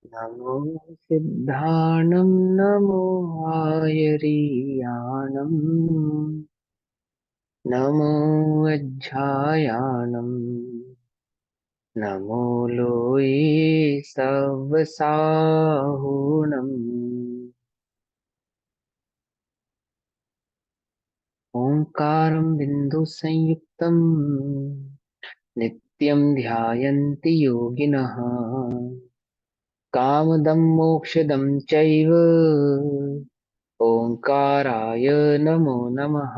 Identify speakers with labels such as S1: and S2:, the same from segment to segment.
S1: नमो सिद्धाणं नमो आयरीयाणं नमो वज्झायाणं नमो लोये सवसाहुणम् ओंकारं बिन्दुसंयुक्तं नित्यं ध्यायन्ति योगिनः कामदं मोक्षदं चैव ओंकाराय नमो नमः।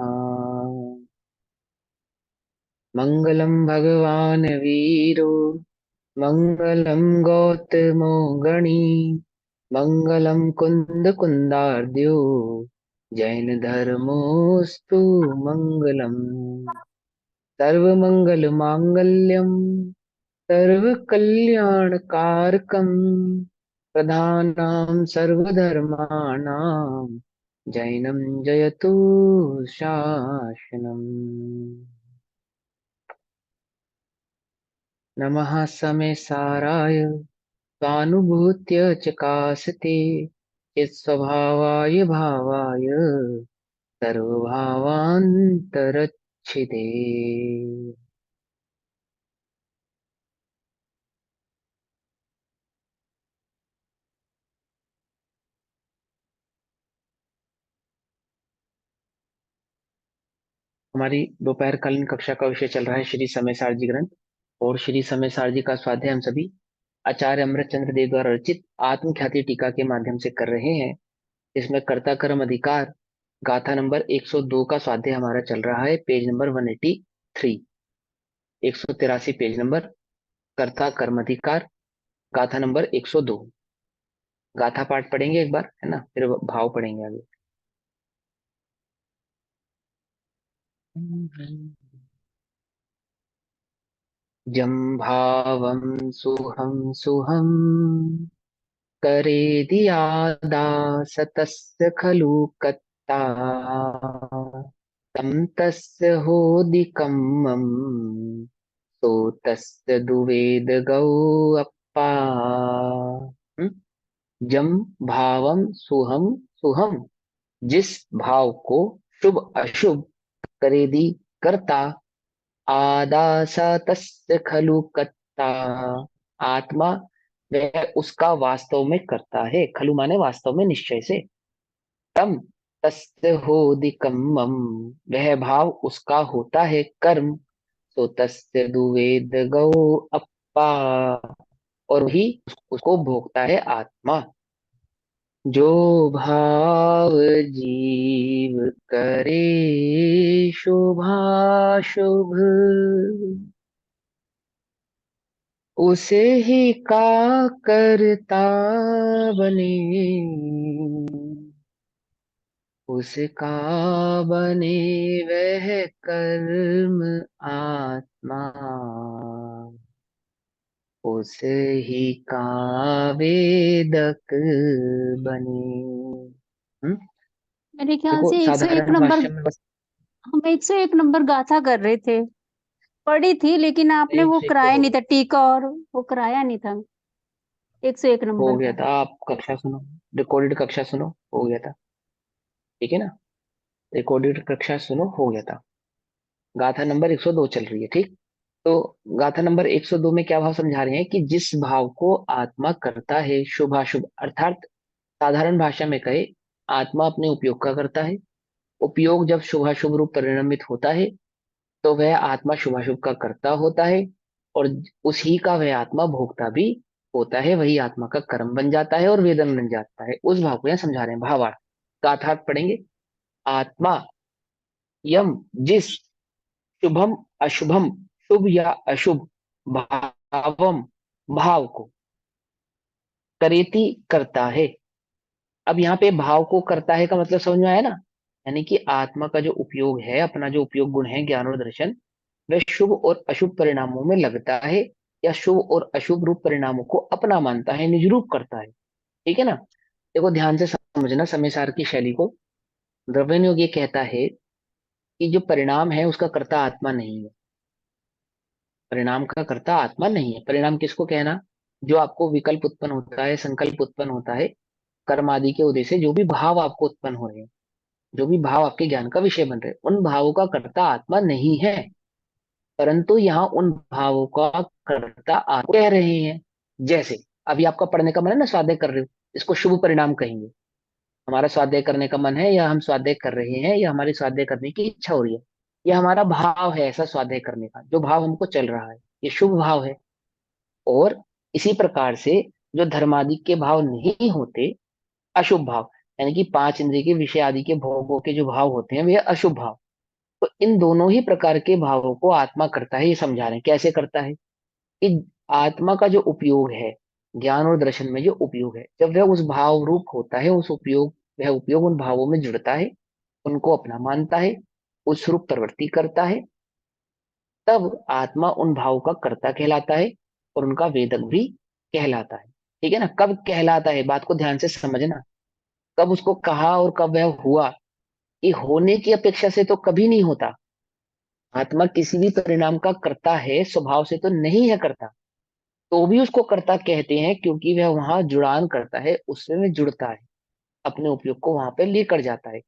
S1: मङ्गलं भगवान् वीरो मङ्गलं गौतमो गणी मङ्गलं कुन्दकुन्दार्द्यो जैनधर्मोऽस्तु मङ्गलम्। सर्वमङ्गलमाङ्गल्यं सर्वकल्याणकारकं प्रधानां सर्वधर्माणां जैनं जयतु शासनम्। नमः समे साराय स्वानुभूत्य चकासते चित्स्वभावाय भावाय सर्वभावान्तरच्छिदे। हमारी दोपहरकालीन कक्षा का विषय चल रहा है श्री समय सारजी ग्रंथ। और श्री समय सारजी का स्वाध्याय हम सभी आचार्य अमृत चंद्र देव द्वारा रचित आत्मख्याति टीका के माध्यम से कर रहे हैं। इसमें कर्ता कर्म अधिकार गाथा नंबर 102 का स्वाध्याय हमारा चल रहा है, पेज नंबर 183। 183 पेज नंबर, कर्ता कर्म अधिकार, गाथा नंबर 102। गाथा पाठ पढ़ेंगे एक बार, है ना, फिर भाव पढ़ेंगे आगे। जम भावम सुहम सुहम करे सतस्य खलु कत्ता तम तस्य होदिकम् सो तस्य दुवेद गौ अप्पा। हम्म? जम भावम सुहम सुहम, जिस भाव को शुभ अशुभ करेदी करता आदास तस्य खलु कत्ता, आत्मा वह उसका वास्तव में करता है। खलु माने वास्तव में, निश्चय से। तम तस्य होदिकम्मम, वह भाव उसका होता है कर्म। सो तस्य दुवेद गौ अप्पा, और वही उसको भोगता है आत्मा। जो भाव जीव करे शुभाशुभ, उसे ही का करता बने, उसका बने वह कर्म आत्मा, उसे ही का वेदक बने।
S2: मेरे ख्याल
S1: देखो
S2: से 101
S1: साधारण
S2: नंबर,
S1: भाषा में बस
S2: हम 101 नंबर गाथा कर रहे थे। पढ़ी थी लेकिन आपने
S1: एक
S2: वो
S1: से एक तो
S2: कराया
S1: हो
S2: नहीं
S1: गया,
S2: था, टीका और वो कराया नहीं था 101
S1: हो
S2: नंबर
S1: गया
S2: का।
S1: था। आप कक्षा सुनो, रिकॉर्डेड कक्षा सुनो, हो गया था। ठीक है ना, रिकॉर्डेड कक्षा सुनो, हो गया था। गाथा नंबर 102 चल रही है, ठीक। तो गाथा नंबर 102 में क्या भाव समझा रहे हैं कि जिस भाव को आत्मा करता है शुभाशुभ, अर्थात साधारण भाषा में कहे, आत्मा अपने उपयोग का करता है। उपयोग जब शुभाशुभ रूप परिणमित होता है तो वह आत्मा शुभाशुभ का करता होता है, और उसी का वह आत्मा भोगता भी होता है। वही आत्मा का कर्म बन जाता है और वेदन बन जाता है। उस भाव को यहाँ समझा रहे हैं, भावार्थ। गाथार्थ पढ़ेंगे। आत्मा यम, जिस शुभम अशुभम, शुभ या अशुभ भावम, भाव को करेति करता है। अब यहाँ पे भाव को करता है का मतलब समझ में आया ना। यानी कि आत्मा का जो उपयोग है, अपना जो उपयोग गुण है ज्ञान और दर्शन, वह शुभ और अशुभ परिणामों में लगता है, या शुभ और अशुभ रूप परिणामों को अपना मानता है, निज रूप करता है। ठीक है ना। देखो ध्यान से समझना समय सार की शैली को। द्रव्य योग ये कहता है कि जो परिणाम है उसका कर्ता आत्मा नहीं है। परिणाम का कर्ता आत्मा नहीं है। परिणाम किसको कहना? जो आपको विकल्प उत्पन्न होता है, संकल्प उत्पन्न होता है, कर्म आदि के उदय से जो भी भाव आपको उत्पन्न हो रहे हैं, जो भी भाव आपके ज्ञान का विषय बन रहे हैं, उन भावों का कर्ता आत्मा नहीं है, परंतु यहाँ उन भावों का कर्ता आप कह रहे हैं। जैसे अभी आपका पढ़ने का मन है ना, स्वाध्याय कर रहे हो, इसको शुभ परिणाम कहेंगे। हमारा स्वाध्याय करने का मन है, या हम स्वाध्याय कर रहे हैं, या हमारी स्वाध्याय करने की इच्छा हो रही है, यह हमारा भाव है ऐसा स्वाध्याय करने का, जो भाव हमको चल रहा है, ये शुभ भाव है। और इसी प्रकार से जो धर्मादि के भाव नहीं होते, अशुभ भाव, यानी कि पांच इंद्रिय के विषय आदि के भोगों के जो भाव होते हैं वे अशुभ भाव। तो इन दोनों ही प्रकार के भावों को आत्मा करता है, ये समझा रहे हैं। कैसे करता है कि आत्मा का जो उपयोग है, ज्ञान और दर्शन में जो उपयोग है, जब वह उस भाव रूप होता है, उस उपयोग, वह उपयोग उन भावों में जुड़ता है, उनको अपना मानता है, उस रूप प्रवृत्ति करता है, तब आत्मा उन भावों का कर्ता कहलाता है और उनका वेदक भी कहलाता है। ठीक है ना? कब कहलाता है, बात को ध्यान से समझना। कब उसको कहा और कब वह हुआ, कि होने की अपेक्षा से तो कभी नहीं होता। आत्मा किसी भी परिणाम का कर्ता है, स्वभाव से तो नहीं है कर्ता, तो भी उसको कर्ता कहते हैं, क्योंकि वह वहां जुड़ान करता है, उसमें वह जुड़ता है, अपने उपयोग को वहां पे लेकर जाता है,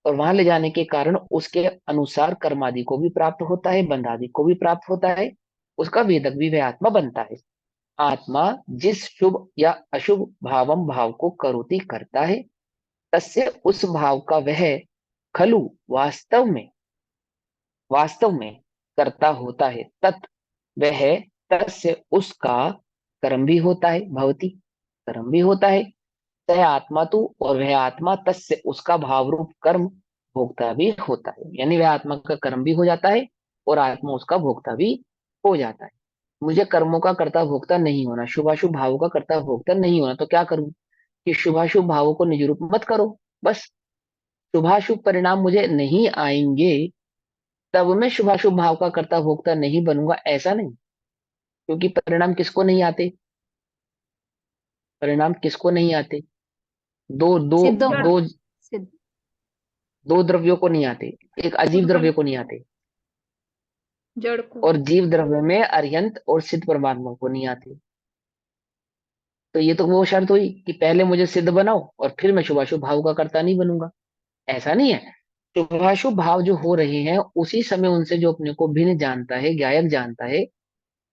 S1: और वहां ले जाने के कारण उसके अनुसार कर्मादि को भी प्राप्त होता है, बंधादि को भी प्राप्त होता है, उसका वेदक भी वह आत्मा बनता है। आत्मा जिस शुभ या अशुभ भावम भाव को करोति करता है, तस्य उस भाव का वह खलु वास्तव में कर्ता होता है, तत् वह तस्य उसका कर्म भी होता है, भवती कर्म भी होता है, सह आत्मा तू, और वह आत्मा तस्य उसका भाव रूप कर्म भोक्ता भी होता है। यानी वह आत्मा का कर्म भी हो जाता है और आत्मा उसका भोक्ता भी हो जाता है। मुझे कर्मों का कर्ता भोक्ता नहीं होना, शुभाशुभ भावों का कर्ता भोक्ता नहीं होना, तो क्या करूं कि शुभाशुभ भावों को निज रूप मत करो, बस। शुभाशुभ परिणाम मुझे नहीं आएंगे, तब मैं शुभाशुभ भाव का कर्ता भोक्ता नहीं बनूंगा, ऐसा नहीं। क्योंकि परिणाम किसको नहीं आते, परिणाम किसको नहीं आते, दो दो
S2: सिद्धों को।
S1: दो
S2: सिद्ध।
S1: दो द्रव्यों को नहीं आते, एक अजीव
S3: उद्गम
S1: द्रव्य को नहीं आते,
S3: जड़ को।
S1: और जीव द्रव्य में अरिहंत और सिद्ध परमात्मा को नहीं आते। तो ये तो वो शर्त हुई कि पहले मुझे सिद्ध बनाओ और फिर मैं शुभाशुभ भाव का कर्ता नहीं बनूंगा, ऐसा नहीं है। शुभाशुभ भाव जो हो रहे हैं, उसी समय उनसे जो अपने को भिन्न जानता है, गायक जानता है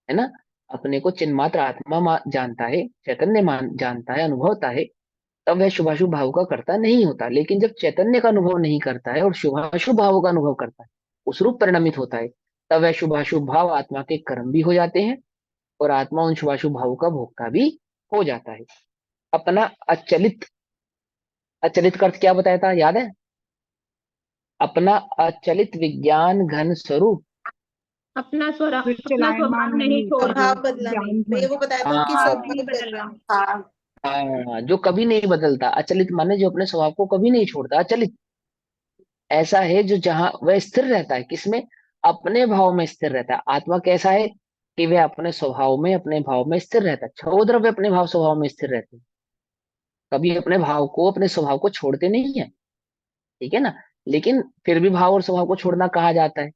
S1: ना, अपने को चिन्मात्र आत्मा जानता है, चैतन्य मान जानता है, अनुभवता है, तब वह शुभाशुभ भाव का कर्ता नहीं होता। लेकिन जब चैतन्य का अनुभव नहीं करता है और शुभाशुभ भावों का अनुभव करता है, उस रूप परिणमित होता है, तब वह शुभाशुभ भाव आत्मा के कर्म भी हो जाते हैं, और आत्मा उन शुभाशुभ भावों का भोक्ता भी हो जाता है। अपना अचलित, अचलित का अर्थ क्या बताया था, याद है? अपना अचलित विज्ञान घन स्वरूप।
S3: अपना
S4: फिर
S3: अपना
S4: चलायमान
S3: स्वभाव नहीं
S4: नहीं
S3: छोड़ रहा।
S5: स्वभाव बदला नहीं,
S4: ज्ञान
S5: मैं ये
S4: घन।
S5: वो बताया था कि
S1: हाँ,
S3: स्वभाव नहीं
S5: स्वभाव
S3: बदल
S5: बदला।
S3: रहा।
S5: हाँ।
S1: हाँ, जो कभी नहीं बदलता, अचलित माने जो अपने स्वभाव को कभी नहीं छोड़ता, अचलित ऐसा है जो जहां वह स्थिर रहता है, किसमें, अपने भाव में स्थिर रहता है। आत्मा कैसा है कि वह अपने स्वभाव में, अपने भाव में स्थिर रहता है। छह द्रव्य अपने भाव स्वभाव में स्थिर रहते हैं, कभी अपने भाव को, अपने स्वभाव को छोड़ते नहीं है। ठीक है ना? लेकिन फिर भी भाव और स्वभाव को छोड़ना कहा जाता है।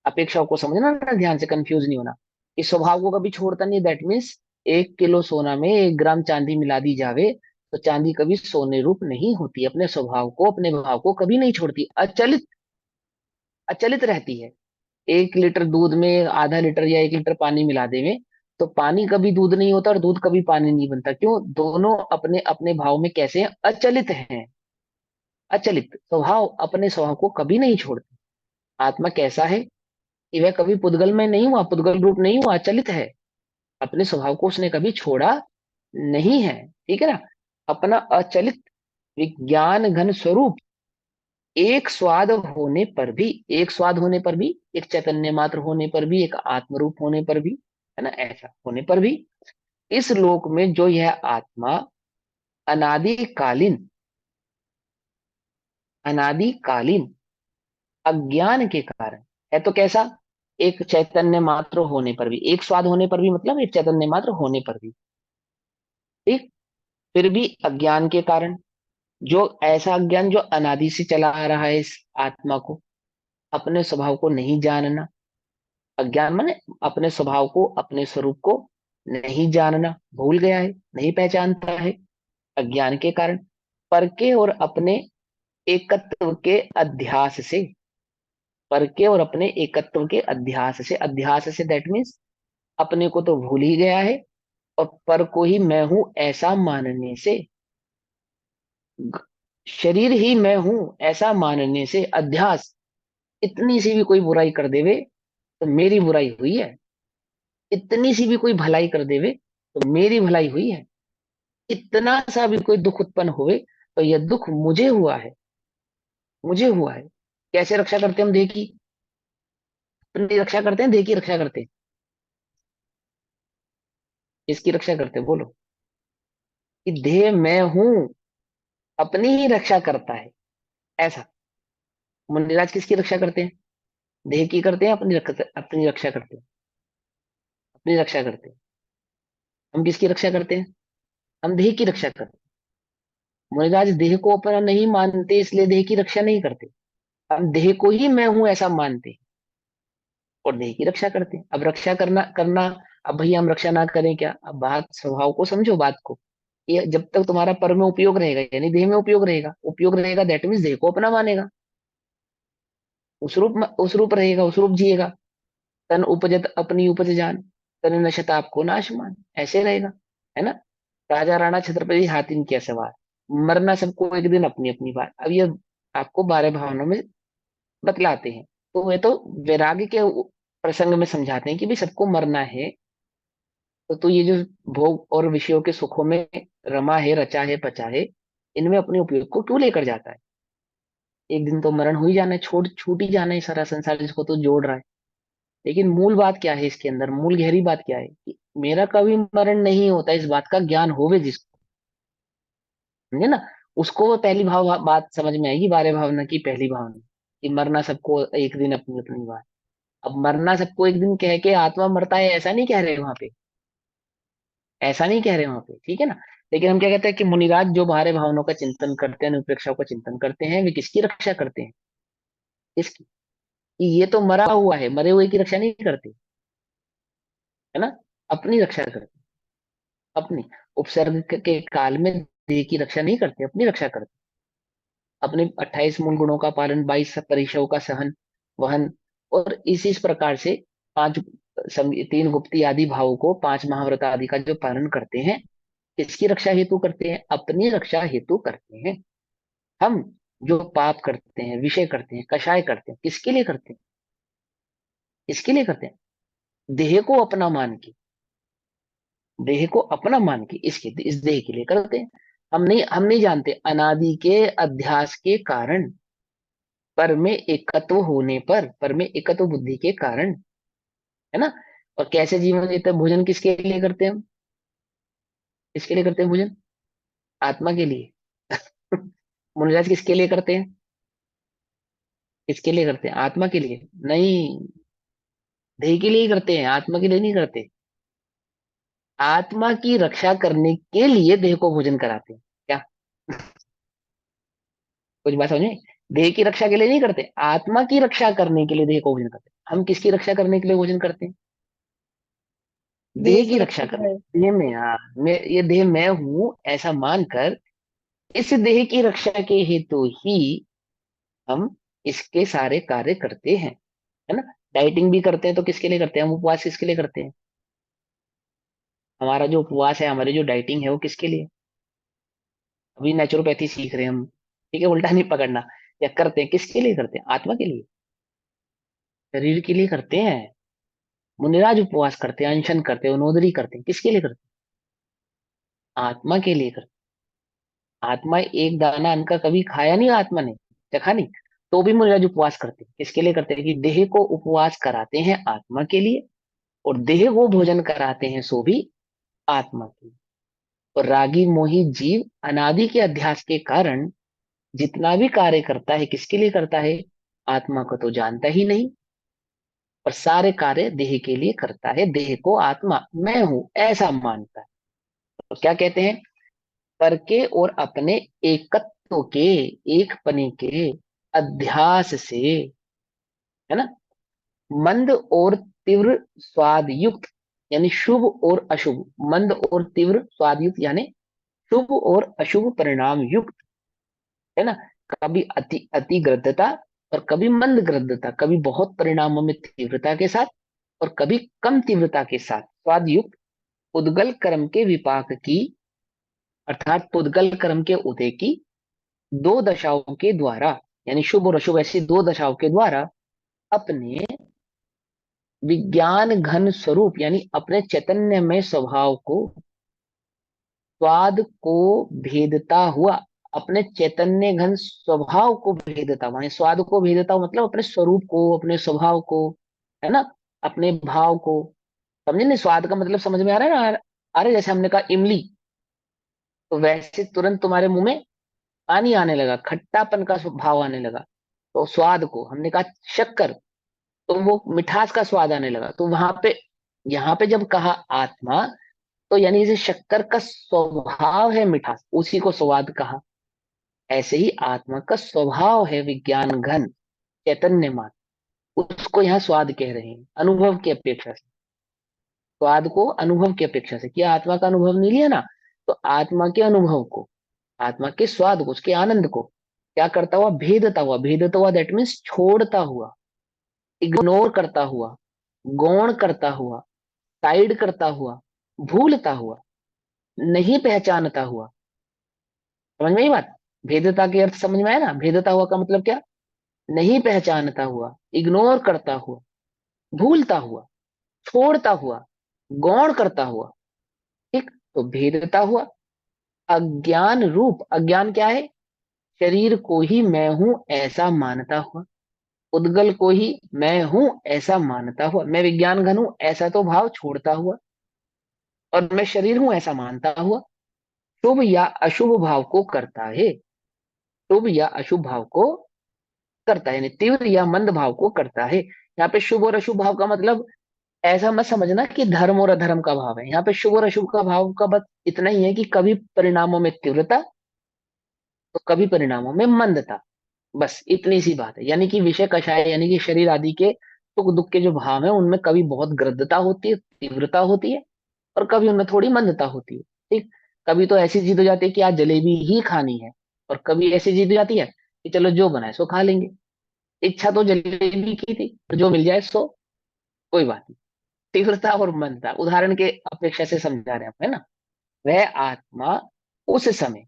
S1: अपेक्षाओं को समझना ना, ध्यान से, कंफ्यूज नहीं होना। इस स्वभाव को कभी छोड़ता नहीं, दैट मीन्स 1 किलो सोना में 1 ग्राम चांदी मिला दी जावे, तो चांदी कभी सोने रूप नहीं होती, अपने स्वभाव को, अपने भाव को कभी नहीं छोड़ती, अचलित, अचलित रहती है। 1 लीटर दूध में आधा लीटर या 1 लीटर पानी मिला देवे, तो पानी कभी दूध नहीं होता और दूध कभी पानी नहीं बनता। क्यों? दोनों अपने अपने भाव में कैसे हैं, अचलित हैं। अचलित स्वभाव अपने स्वभाव को कभी नहीं छोड़ते। आत्मा कैसा है कि वह कभी पुद्गल में नहीं हुआ, पुद्गल रूप नहीं हुआ, अचलित है, अपने स्वभाव को उसने कभी छोड़ा नहीं है। ठीक है ना? अपना अचलित विज्ञान घन स्वरूप, एक स्वाद होने पर भी, एक स्वाद होने पर भी, एक चैतन्य मात्र होने पर भी, एक आत्मरूप होने पर भी, है ना, ऐसा होने पर भी, इस लोक में जो यह आत्मा अनादिकालीन, अनादिकालीन अज्ञान के कारण है, तो कैसा, एक चैतन्य मात्र होने पर भी, एक स्वाद होने पर भी, मतलब एक चैतन्य मात्र होने पर भी, ठीक, फिर भी अज्ञान के कारण, जो ऐसा अज्ञान जो अनादि से चला आ रहा है, इस आत्मा को, अपने स्वभाव को नहीं जानना। अज्ञान माने अपने स्वभाव को, अपने स्वरूप को नहीं जानना, भूल गया है, नहीं पहचानता है अज्ञान के कारण। पर के और अपने एकत्व के अध्यास से, पर के और अपने एकत्व के अध्यास से दैट मीन्स अपने को तो भूल ही गया है, और पर को ही मैं हूं ऐसा मानने से, ग- शरीर ही मैं हूं ऐसा मानने से अध्यास, इतनी सी भी कोई बुराई कर देवे तो मेरी बुराई हुई है, इतनी सी भी कोई भलाई कर देवे तो मेरी भलाई हुई है, इतना सा भी कोई दुख उत्पन्न हुए तो यह दुख मुझे हुआ है, मुझे हुआ है। कैसे रक्षा करते हैं हम देह की? अपनी रक्षा करते हैं, देह की रक्षा करते हैं? किसकी रक्षा करते हैं बोलो? कि देह मैं हूं अपनी ही रक्षा करता है, ऐसा। मुनिराज किसकी रक्षा करते हैं? देह की करते हैं, अपनी रक्षा करते हैं? अपनी रक्षा करते हैं। हम किसकी रक्षा करते हैं? हम देह की रक्षा करते हैं। मुनिराज देह को अपना नहीं मानते इसलिए देह की रक्षा नहीं करते, हम देह को ही मैं हूं ऐसा मानते हैं और देह की रक्षा करते हैं। अब रक्षा करना करना, अब भैया हम रक्षा ना करें क्या? अब बात स्वभाव को समझो, बात को। ये जब तक तुम्हारा पर में उपयोग रहेगा यानी देह में उपयोग रहेगा, उपयोग रहेगा दैट मीन्स देह को अपना मानेगा, उस रूप रहेगा, उस रूप जिएगा। तन उपजत अपनी उपज जान, तन नशत आपको नाश मान, ऐसे रहेगा, है ना? राजा राणा छत्रपति हातिम क्या सवार, मरना सबको एक दिन अपनी अपनी बात। अब ये आपको 12 भावनाओं में बतलाते हैं। तो ये तो वैराग्य के प्रसंग में समझाते हैं कि भाई सबको मरना है, तो ये जो भोग और विषयों के सुखों में रमा है, रचा है, पचा है, इनमें अपने उपयोग को क्यों लेकर जाता है? एक दिन तो मरण हो ही जाना है, छोड़ छूट ही जाना है सारा संसार जिसको तो जोड़ रहा है। लेकिन मूल बात क्या है इसके अंदर, मूल गहरी बात क्या है कि मेरा कभी मरण नहीं होता, इस बात का ज्ञान होवे जिसको, समझे ना, उसको वो पहली बात समझ में आएगी, 12 भावना की पहली भावना, कि मरना सबको एक दिन अपनी अपनी बात। अब मरना सबको एक दिन कह के आत्मा मरता है ऐसा नहीं कह रहे वहां पे, ऐसा नहीं कह रहे वहां पे, ठीक है ना? लेकिन हम क्या कहते हैं कि मुनिराज जो 12 भावनाओं का चिंतन करते हैं, अनुप्रेक्षाओं का चिंतन करते हैं, वे किसकी रक्षा करते हैं? किसकी? कि ये तो मरा हुआ है, मरे हुए की रक्षा नहीं करते, है ना? अपनी रक्षा करते, अपनी। उपसर्ग के काल में देह की रक्षा नहीं करते, अपनी रक्षा करते। अपने 28 मूल गुणों का पालन, 22 परिशों का सहन वहन, और इस प्रकार से पांच 3 गुप्ती आदि भावों को, 5 महाव्रत आदि का जो पालन करते हैं, किसकी रक्षा हेतु करते हैं? अपनी रक्षा हेतु करते हैं। हम जो पाप करते हैं, विषय करते हैं, कषाय करते हैं, किसके लिए करते हैं? किसके लिए करते हैं? देह को अपना मान के, देह को अपना मान के इसके इस देह के लिए करते हैं। हम नहीं जानते अनादि के अध्यास के कारण, पर में एकत्व होने पर, पर में एकत्व बुद्धि के कारण, है ना? और कैसे जीवन जीते हैं? भोजन किसके लिए करते हैं हम? किसके लिए करते हैं भोजन? आत्मा के लिए। मनोराज किसके लिए करते हैं? किसके लिए करते हैं? आत्मा के लिए नहीं, देह के लिए ही करते हैं, आत्मा के लिए नहीं करते। आत्मा की रक्षा करने के लिए देह को भोजन कराते हैं क्या? कुछ बात समझे? देह की रक्षा के लिए नहीं करते, आत्मा की रक्षा करने के लिए देह को भोजन करते हैं। हम किसकी रक्षा करने के लिए भोजन करते हैं? देह
S2: देह
S1: की रक्षा
S2: सुरक्षित
S1: करने,
S2: रहे।
S1: देह में, हाँ, ये देह मैं हूं ऐसा मानकर इस देह की रक्षा के हेतु ही हम इसके सारे कार्य करते हैं, है ना? डाइटिंग भी करते हैं तो किसके लिए करते हैं? हम उपवास किसके लिए करते हैं? हमारा जो उपवास है, हमारी जो डाइटिंग है, वो किसके लिए? अभी नेचुरोपैथी सीख रहे हैं हम, ठीक है, उल्टा नहीं पकड़ना। या करते हैं किसके लिए? करते हैं आत्मा के लिए, शरीर के लिए करते हैं। मुनिराज उपवास करते हैं, अनशन करते हैं, उनोदरी करते हैं, किसके लिए करते हैं? आत्मा के लिए करते हैं। आत्मा एक दाना अन्न का कभी खाया नहीं, आत्मा ने चखा नहीं, तो भी मुनिराज उपवास करते हैं। किसके लिए करते हैं? कि देह को उपवास कराते हैं आत्मा के लिए, और देह को भोजन कराते हैं सो भी आत्मा के लिए। और रागी मोही जीव अनादि के अध्यास के कारण जितना भी कार्य करता है, किसके लिए करता है? आत्मा को तो जानता ही नहीं, और सारे कार्य देह के लिए करता है, देह को आत्मा मैं हूं ऐसा मानता है। तो क्या कहते हैं? पर के और अपने एकत्व के, एक पने के अध्यास से, है ना, मंद और तीव्र स्वाद युक्त यानी शुभ और अशुभ, मंद और तीव्र स्वाद युक्त, यानी शुभ और अशुभ परिणाम युक्त, है ना। कभी अति अति ग्रद्धता और कभी मंद ग्रद्धता, कभी बहुत परिणामों में तीव्रता के साथ और कभी कम तीव्रता के साथ स्वाद युक्त पुद्गल कर्म के विपाक की, अर्थात पुद्गल कर्म के उदय की दो दशाओं के द्वारा, यानी शुभ और अशुभ ऐसी दो दशाओं के द्वारा अपने विज्ञान घन स्वरूप, यानी अपने चैतन्यमय स्वभाव को, स्वाद को भेदता हुआ, अपने चैतन्य घन स्वभाव को भेदता हुआ, यानी स्वाद को भेदता हुआ मतलब अपने स्वरूप को, अपने स्वभाव को, है ना, अपने भाव को। समझे नहीं, स्वाद का मतलब समझ में आ रहा है ना। आ रहा है, जैसे हमने कहा इमली, तो वैसे तुरंत तुम्हारे मुंह में पानी आने लगा, खट्टापन का भाव आने लगा। तो स्वाद को हमने कहा शक्कर, तो वो मिठास का स्वाद आने लगा। तो वहां पे, यहाँ पे जब कहा आत्मा, तो यानी जैसे शक्कर का स्वभाव है मिठास, उसी को स्वाद कहा। ऐसे ही आत्मा का स्वभाव है विज्ञान घन, चैतन्य मात्र, उसको यहाँ स्वाद कह रहे हैं, अनुभव की अपेक्षा से। स्वाद को अनुभव की अपेक्षा से किया, आत्मा का अनुभव नहीं लिया ना, तो आत्मा के अनुभव को, आत्मा के स्वाद को, उसके आनंद को क्या करता हुआ, भेदता हुआ। भेदता हुआ दैट मीन्स छोड़ता हुआ, इग्नोर करता हुआ, गौण करता हुआ, साइड करता हुआ, भूलता हुआ, नहीं पहचानता हुआ। समझ में ये बात, भेदता के अर्थ समझ में आया ना। भेदता हुआ का मतलब क्या, नहीं पहचानता हुआ, इग्नोर करता हुआ, भूलता हुआ, छोड़ता हुआ, गौण करता हुआ। ठीक, तो भेदता हुआ, अज्ञान रूप, अज्ञान क्या है, शरीर को ही मैं हूं ऐसा मानता हुआ, उद्गल को ही मैं हूं ऐसा मानता हुआ, मैं विज्ञान घन हूं ऐसा तो भाव छोड़ता हुआ, और मैं शरीर हूं ऐसा मानता हुआ, शुभ या अशुभ भाव को करता है, शुभ या अशुभ भाव को करता है, यानी तीव्र या मंद भाव को करता है। यहाँ पे शुभ और अशुभ भाव का मतलब ऐसा मत समझना कि धर्म और अधर्म का भाव है। यहाँ पे शुभ और अशुभ का भाव का बस इतना ही है कि कभी परिणामों में तीव्रता तो कभी परिणामों में मंदता, बस इतनी सी बात है। यानी कि विषय कषाय, यानी कि शरीर आदि के सुख दुख के जो भाव है उनमें कभी बहुत ग्रद्धता होती है, तीव्रता होती है, और कभी उनमें थोड़ी मंदता होती है। ठीक, कभी तो ऐसी जिद हो जाती है कि आज जलेबी ही खानी है, और कभी ऐसी जिद हो जाती है कि चलो जो बनाए सो खा लेंगे। इच्छा तो जलेबी की थी, जो मिल जाए सो कोई बात नहीं। तीव्रता और मंदता उदाहरण के अपेक्षा से समझा रहे हैं हम, है ना। वह आत्मा उस समय,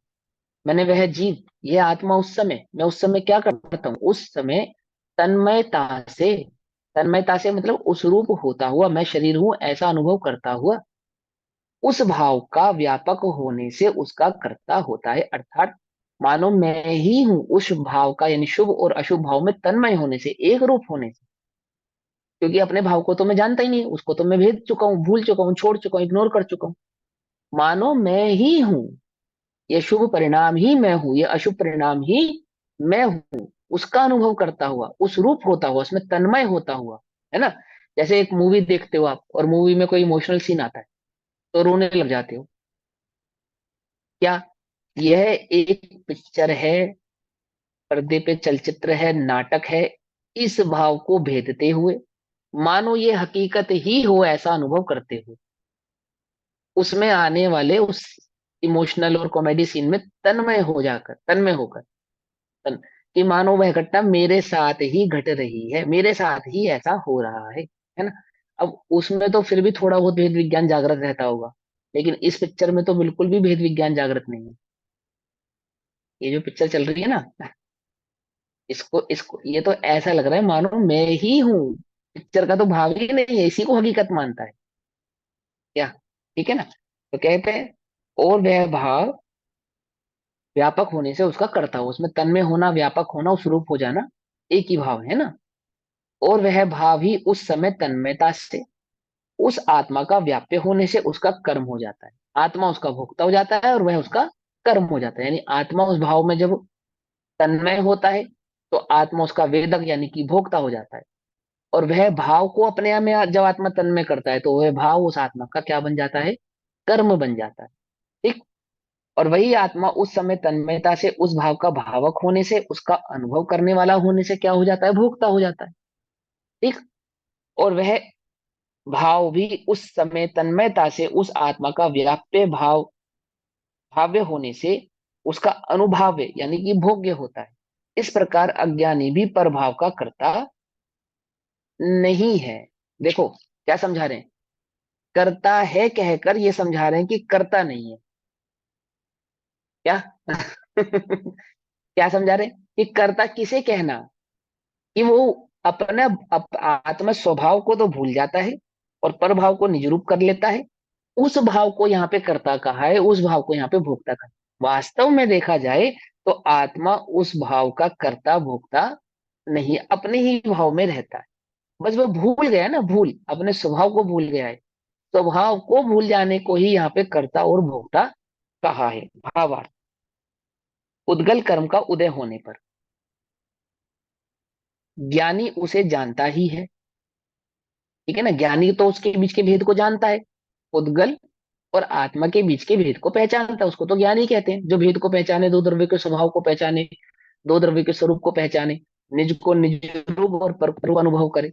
S1: मैंने वह जीव, ये आत्मा उस समय, मैं उस समय क्या करता हूँ, उस समय तन्मयता से, तन्मयता से मतलब उस रूप होता हुआ, मैं शरीर हूं ऐसा अनुभव करता हुआ, उस भाव का व्यापक होने से उसका कर्ता होता है। अर्थात मानो मैं ही हूं उस भाव का, यानी शुभ और अशुभ भाव में तन्मय होने से, एक रूप होने से। क्योंकि अपने भाव को तो मैं जानता ही नहीं, उसको तो मैं भेद चुका हूँ, भूल चुका हूँ, छोड़ चुका हूँ, इग्नोर कर चुका हूँ। मानो मैं ही हूं, ये शुभ परिणाम ही मैं हूं, ये अशुभ परिणाम ही मैं हूं, उसका अनुभव करता हुआ, उस रूप होता हुआ, उसमें तन्मय होता हुआ, है ना। जैसे एक मूवी देखते हो आप, और मूवी में कोई इमोशनल सीन आता है तो रोने लग जाते हो, क्या, यह एक पिक्चर है, पर्दे पे चलचित्र है, नाटक है, इस भाव को भेदते हुए मानो ये हकीकत ही हो ऐसा अनुभव करते हुए, उसमें आने वाले उस इमोशनल और कॉमेडी सीन में तन्मय हो जाकर, तन्मय होकर, कि मानो वह घटना मेरे साथ ही घट रही है, मेरे साथ ही ऐसा हो रहा है ना। अब उसमें तो फिर भी थोड़ा बहुत भेद विज्ञान जागृत रहता होगा, लेकिन इस पिक्चर में तो बिल्कुल भी भेद विज्ञान जागृत नहीं है। ये जो पिक्चर चल रही है ना, इसको इसको ये तो ऐसा लग रहा है मानो मैं ही हूँ, पिक्चर का तो भाव ही नहीं है, इसी को हकीकत मानता है क्या। ठीक है ना। तो कहते हैं और वह भाव व्यापक होने से उसका कर्ता हो, उसमें तन्मय होना, व्यापक होना, उस रूप हो जाना, एक ही भाव है ना। और वह भाव ही उस समय तन्मयता से उस आत्मा का व्याप्य होने से उसका कर्म हो जाता है। आत्मा उसका भोक्ता हो जाता है और वह उसका कर्म हो जाता है। यानी आत्मा उस भाव में जब तन्मय होता है तो आत्मा उसका वेदक यानी कि भोक्ता हो जाता है। और वह भाव को अपने आप में जब आत्मा तन्मय करता है तो वह भाव उस आत्मा का क्या बन जाता है, कर्म बन जाता है। ठीक, और वही आत्मा उस समय तन्मयता से उस भाव का भावक होने से, उसका अनुभव करने वाला होने से क्या हो जाता है, भोक्ता हो जाता है। ठीक, और वह भाव भी उस समय तन्मयता से उस आत्मा का व्याप्य भाव्य होने से उसका अनुभाव्य यानी कि भोग्य होता है। इस प्रकार अज्ञानी भी परभाव का कर्ता नहीं है। देखो क्या समझा रहे हैं, करता है कहकर ये समझा रहे हैं कि करता नहीं है। क्या क्या समझा रहे हैं कि करता किसे कहना, कि वो अपने आत्म स्वभाव को तो भूल जाता है और परभाव को निज रूप कर लेता है। उस भाव को यहाँ पे कर्ता कहा है, उस भाव को यहाँ पे भोक्ता कहा है। वास्तव में देखा जाए तो आत्मा उस भाव का कर्ता भोक्ता नहीं, अपने ही भाव में रहता है। बस वो भूल गया ना, भूल अपने स्वभाव को भूल गया है। स्वभाव को भूल जाने को ही यहाँ पे कर्ता और भोक्ता कहा है। भावार्थ, उद्गल कर्म का उदय होने पर ज्ञानी उसे जानता ही है। ठीक है ना, ज्ञानी तो उसके बीच के भेद को जानता है। उद्गल और आत्मा के बीच के भेद को पहचानता है, उसको तो ज्ञानी कहते हैं। जो भेद को पहचाने, दो द्रव्य के स्वभाव को पहचाने, दो द्रव्य के स्वरूप को पहचाने, निज को निज रूप और पर को अनुभव करे,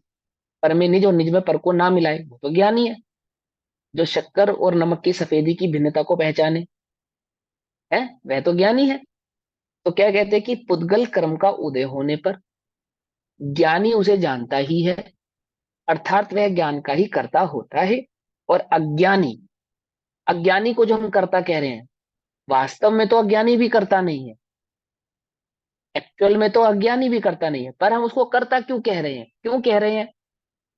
S1: पर में निज और निज में पर को ना मिलाए, वो तो ज्ञानी है। जो शक्कर और नमक की सफेदी की भिन्नता को पहचाने, है वह तो ज्ञानी है। तो क्या कहते हैं कि पुद्गल कर्म का उदय होने पर ज्ञानी उसे जानता ही है, अर्थात वह ज्ञान का ही कर्ता होता है। और अज्ञानी, अज्ञानी को जो हम कर्ता कह रहे हैं, वास्तव में तो अज्ञानी भी करता नहीं है। एक्चुअल में तो अज्ञानी भी करता नहीं है, पर हम उसको कर्ता क्यों कह रहे हैं, क्यों कह रहे हैं?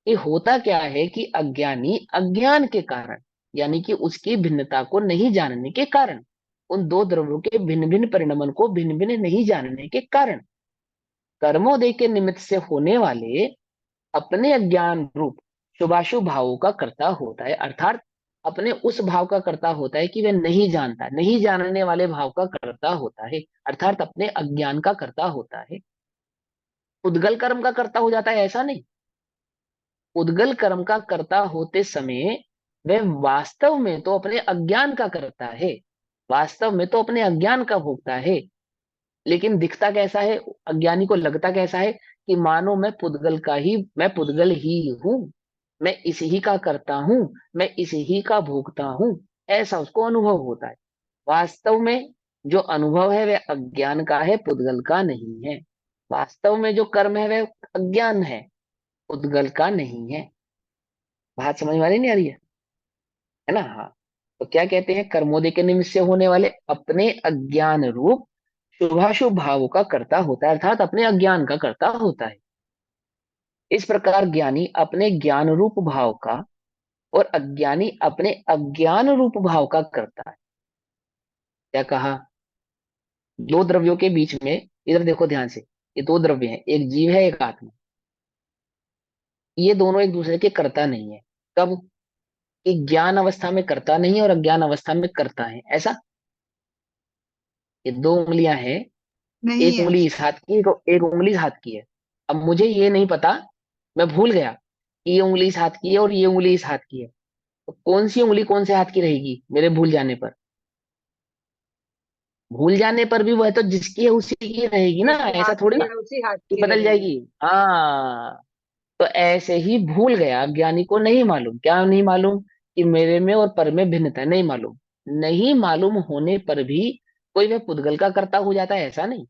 S1: कि होता क्या है कि अज्ञानी अज्ञान के कारण, यानी कि उसकी भिन्नता को नहीं जानने के कारण, उन दो द्रव्यों के भिन्न भिन्न परिणमन को भिन्न भिन्न नहीं जानने के कारण कर्मोदय के निमित्त से होने वाले अपने अज्ञान रूप शुभाशुभ भावों का कर्ता होता है। अर्थात अपने उस भाव का कर्ता होता है कि वह नहीं जानता, नहीं जानने वाले भाव का कर्ता होता है, अर्थात अपने अज्ञान का कर्ता होता है। उद्गल कर्म का कर्ता हो जाता है ऐसा नहीं। उद्गल कर्म का कर्ता होते समय वह वास्तव में तो अपने अज्ञान का करता है, वास्तव में तो अपने अज्ञान का भोगता है। लेकिन दिखता कैसा है, अज्ञानी को लगता कैसा है कि मानो मैं पुद्गल ही हूं, मैं इसी ही का करता हूं, मैं इसी ही का भोगता हूं, ऐसा उसको अनुभव होता है। वास्तव में जो अनुभव है वह अज्ञान का है, पुद्गल का नहीं है। वास्तव में जो कर्म है वह अज्ञान है, पुद्गल का नहीं है। बात समझ में आ रही नहीं आ रही है ना? हाँ। तो क्या कहते हैं, कर्मोदय के निमित्त से होने वाले अपने अज्ञान रूप शुभाशुभ भावों का कर्ता होता है, अर्थात अपने अज्ञान का कर्ता होता है। इस प्रकार ज्ञानी अपने ज्ञान रूप भाव का और अज्ञानी अपने अज्ञान रूप भाव का करता है। क्या कहा? दो द्रव्यों के बीच में, इधर देखो ध्यान से, ये दो द्रव्य हैं, एक जीव है एक आत्मा। ये दोनों एक दूसरे के कर्ता नहीं है। कब? कि ज्ञान अवस्था में कर्ता नहीं है और अज्ञान अवस्था में कर्ता है, ऐसा। ये दो उंगलियां हैं,
S4: नहीं
S1: एक
S4: है।
S1: उंगली इस हाथ की, एक उंगली इस हाथ की है। अब मुझे ये नहीं पता, मैं भूल गया कि ये उंगली इस हाथ की है और ये उंगली इस हाथ की है। तो कौन सी उंगली कौन से हाथ की रहेगी मेरे भूल जाने पर? भूल जाने पर भी वह तो जिसकी है उसी की रहेगी ना,
S4: जिसके
S1: ऐसा
S4: हाथ
S1: थोड़ी
S4: की
S1: ना
S4: है उसी हाथ
S1: कि
S4: की
S1: बदल
S4: रहेगी।
S1: जाएगी। हाँ। तो ऐसे ही भूल गया ज्ञानी को नहीं मालूम, क्या नहीं मालूम? कि मेरे में और पर में भिन्नता नहीं मालूम। नहीं मालूम होने पर भी कोई वह पुद्गल का कर्ता हो जाता है, ऐसा नहीं।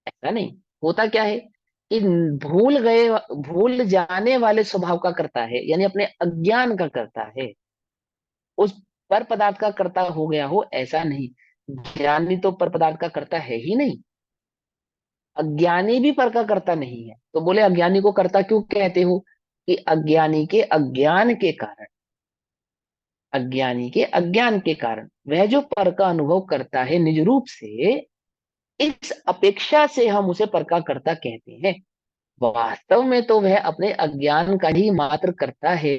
S1: ऐसा नहीं। होता क्या है कि भूल गए, भूल जाने वाले स्वभाव का करता है, यानी अपने अज्ञान का करता है। उस पर पदार्थ का कर्ता हो गया हो, ऐसा नहीं। ज्ञानी तो पर पदार्थ का कर्ता है ही नहीं, अज्ञानी भी पर का कर्ता नहीं है। तो बोले अज्ञानी को कर्ता क्यों कहते हो? कि अज्ञानी के अज्ञान के कारण, अज्ञानी के अज्ञान के कारण वह जो पर का अनुभव करता है निज रूप से, इस अपेक्षा से हम उसे पर का कर्ता कहते हैं। वास्तव में तो वह अपने अज्ञान का ही मात्र करता है,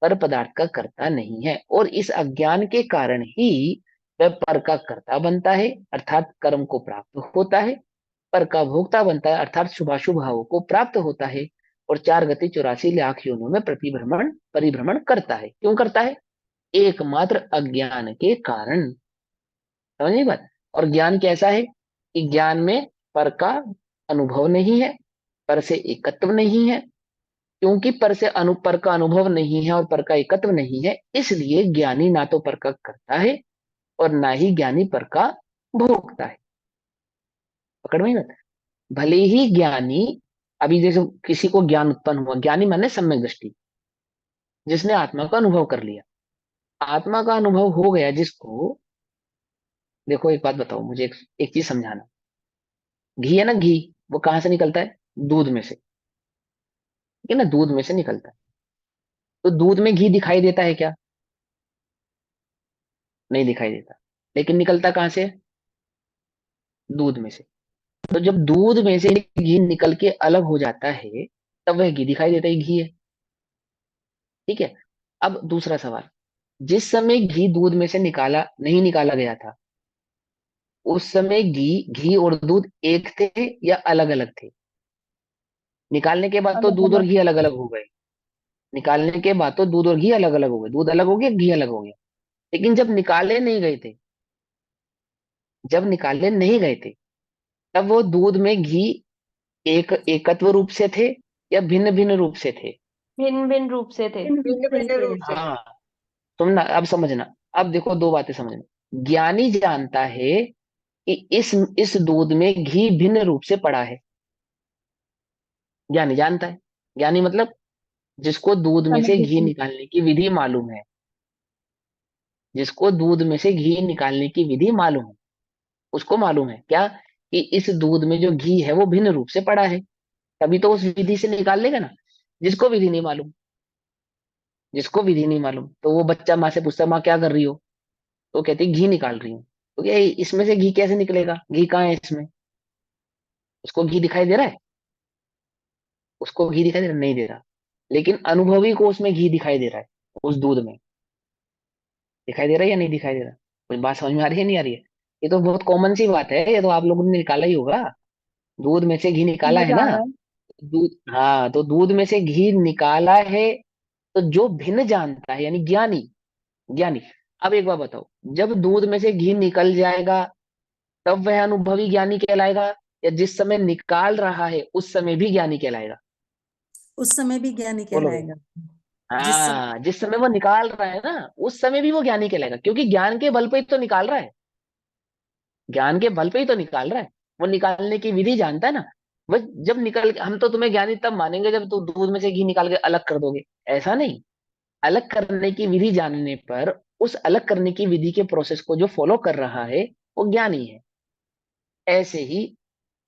S1: पर पदार्थ का करता नहीं है। और इस अज्ञान के कारण ही वह पर का कर्ता बनता है, अर्थात कर्म को प्राप्त होता है। पर का भोक्ता बनता है, अर्थात शुभाशुभ भावों को प्राप्त होता है। और 4 गति 84 लाख योनियों में प्रतिभ्रमण परिभ्रमण करता है। क्यों करता है? एकमात्र अज्ञान के कारण। समझ नहीं बात? और ज्ञान कैसा है कि ज्ञान में पर का अनुभव नहीं है, पर से एकत्व नहीं है, क्योंकि पर से पर का अनुभव नहीं है और पर का एकत्व नहीं है, इसलिए ज्ञानी ना तो पर का करता है और ना ही ज्ञानी पर का भोगता है। पकड़ में मत। भले ही ज्ञानी, अभी जैसे किसी को ज्ञान उत्पन्न हुआ, ज्ञानी माने सम्यक दृष्टि, जिसने आत्मा का अनुभव कर लिया, आत्मा का अनुभव हो गया जिसको। देखो एक बात बताओ मुझे, एक चीज समझाना। घी है ना, घी, वो कहाँ से निकलता है? दूध में से, ठीक है ना, दूध में से निकलता है। तो दूध में घी दिखाई देता है क्या? नहीं दिखाई देता। लेकिन निकलता कहाँ से? दूध में से। तो जब दूध में से घी निकल के अलग हो जाता है, तब वह घी दिखाई देता है, घी है। ठीक है। अब दूसरा सवाल, जिस समय घी दूध में से नहीं निकाला गया था, उस समय घी घी और दूध एक थे या अलग अलग थे? निकालने के बाद तो
S2: अलग
S1: दूध और
S2: अलग।
S1: घी अलग अलग हो गए। निकालने के बाद तो दूध और घी अलग अलग हो गए, दूध अलग हो गया, घी अलग हो गया। लेकिन जब निकाले नहीं गए थे, जब निकाले नहीं गए थे, तब वो दूध में घी एकत्व रूप से थे या भिन्न भिन्न रूप से थे?
S2: भिन्न भिन्न रूप से थे।
S3: भिन्न भिन्न रूप से।
S1: हाँ। तुम ना अब समझना। अब देखो दो बातें समझना। ज्ञानी जानता है कि इस दूध में घी भिन्न रूप से पड़ा है। ज्ञानी जानता है। ज्ञानी मतलब जिसको दूध में से घी
S2: समझ।
S1: निकालने की विधि मालूम है, जिसको दूध में से घी निकालने की विधि मालूम है, उसको मालूम है क्या कि इस दूध में जो घी है वो भिन्न रूप से पड़ा है। तभी तो उस विधि से निकाल लेगा ना। जिसको विधि नहीं मालूम, जिसको विधि नहीं मालूम, तो वो बच्चा माँ से पूछता, माँ क्या कर रही हो? तो कहती घी निकाल रही हूँ। तो क्या इसमें से घी कैसे निकलेगा? घी कहाँ है इसमें? उसको घी दिखाई दे रहा है? उसको घी दिखाई दे रहा? नहीं दे रहा। लेकिन अनुभवी को उसमें घी दिखाई दे रहा है, उस दूध में। दिखाई दे रहा है या नहीं दिखाई दे रहा? कुछ बात समझ में आ रही है नहीं आ रही है? ये तो बहुत कॉमन सी बात है, ये तो आप लोगों ने निकाला ही होगा। दूध में से घी निकाला
S2: समझ
S1: है
S2: आ
S1: ना।
S2: रहा है।
S1: दूध, हाँ, तो दूध में से घी निकाला है। तो जो भिन्न जानता है यानी ज्ञानी, ज्ञानी। अब एक बात बताओ, जब दूध में से घी निकल जाएगा, तब वह अनुभवी ज्ञानी कहलाएगा, या जिस समय निकाल रहा है उस समय भी ज्ञानी कहलाएगा?
S4: उस समय भी ज्ञानी
S1: बोलो भाई।
S4: कहलाएगा। जिस समय
S1: हाँ, जिस समय वो निकाल रहा है ना, उस समय भी वो ज्ञानी कहलाएगा, क्योंकि ज्ञान के बल पे ही तो निकाल रहा है। ज्ञान के बल पे ही तो निकाल रहा है। वो निकालने की विधि जानता है ना। वह जब निकल, हम तो तुम्हें ज्ञानी तब मानेंगे जब तुम दूध में से घी निकाल के अलग कर दोगे। ऐसा नहीं। अलग करने की विधि जानने पर, उस अलग करने की विधि के प्रोसेस को जो फॉलो कर रहा है, वो ज्ञानी है। ऐसे ही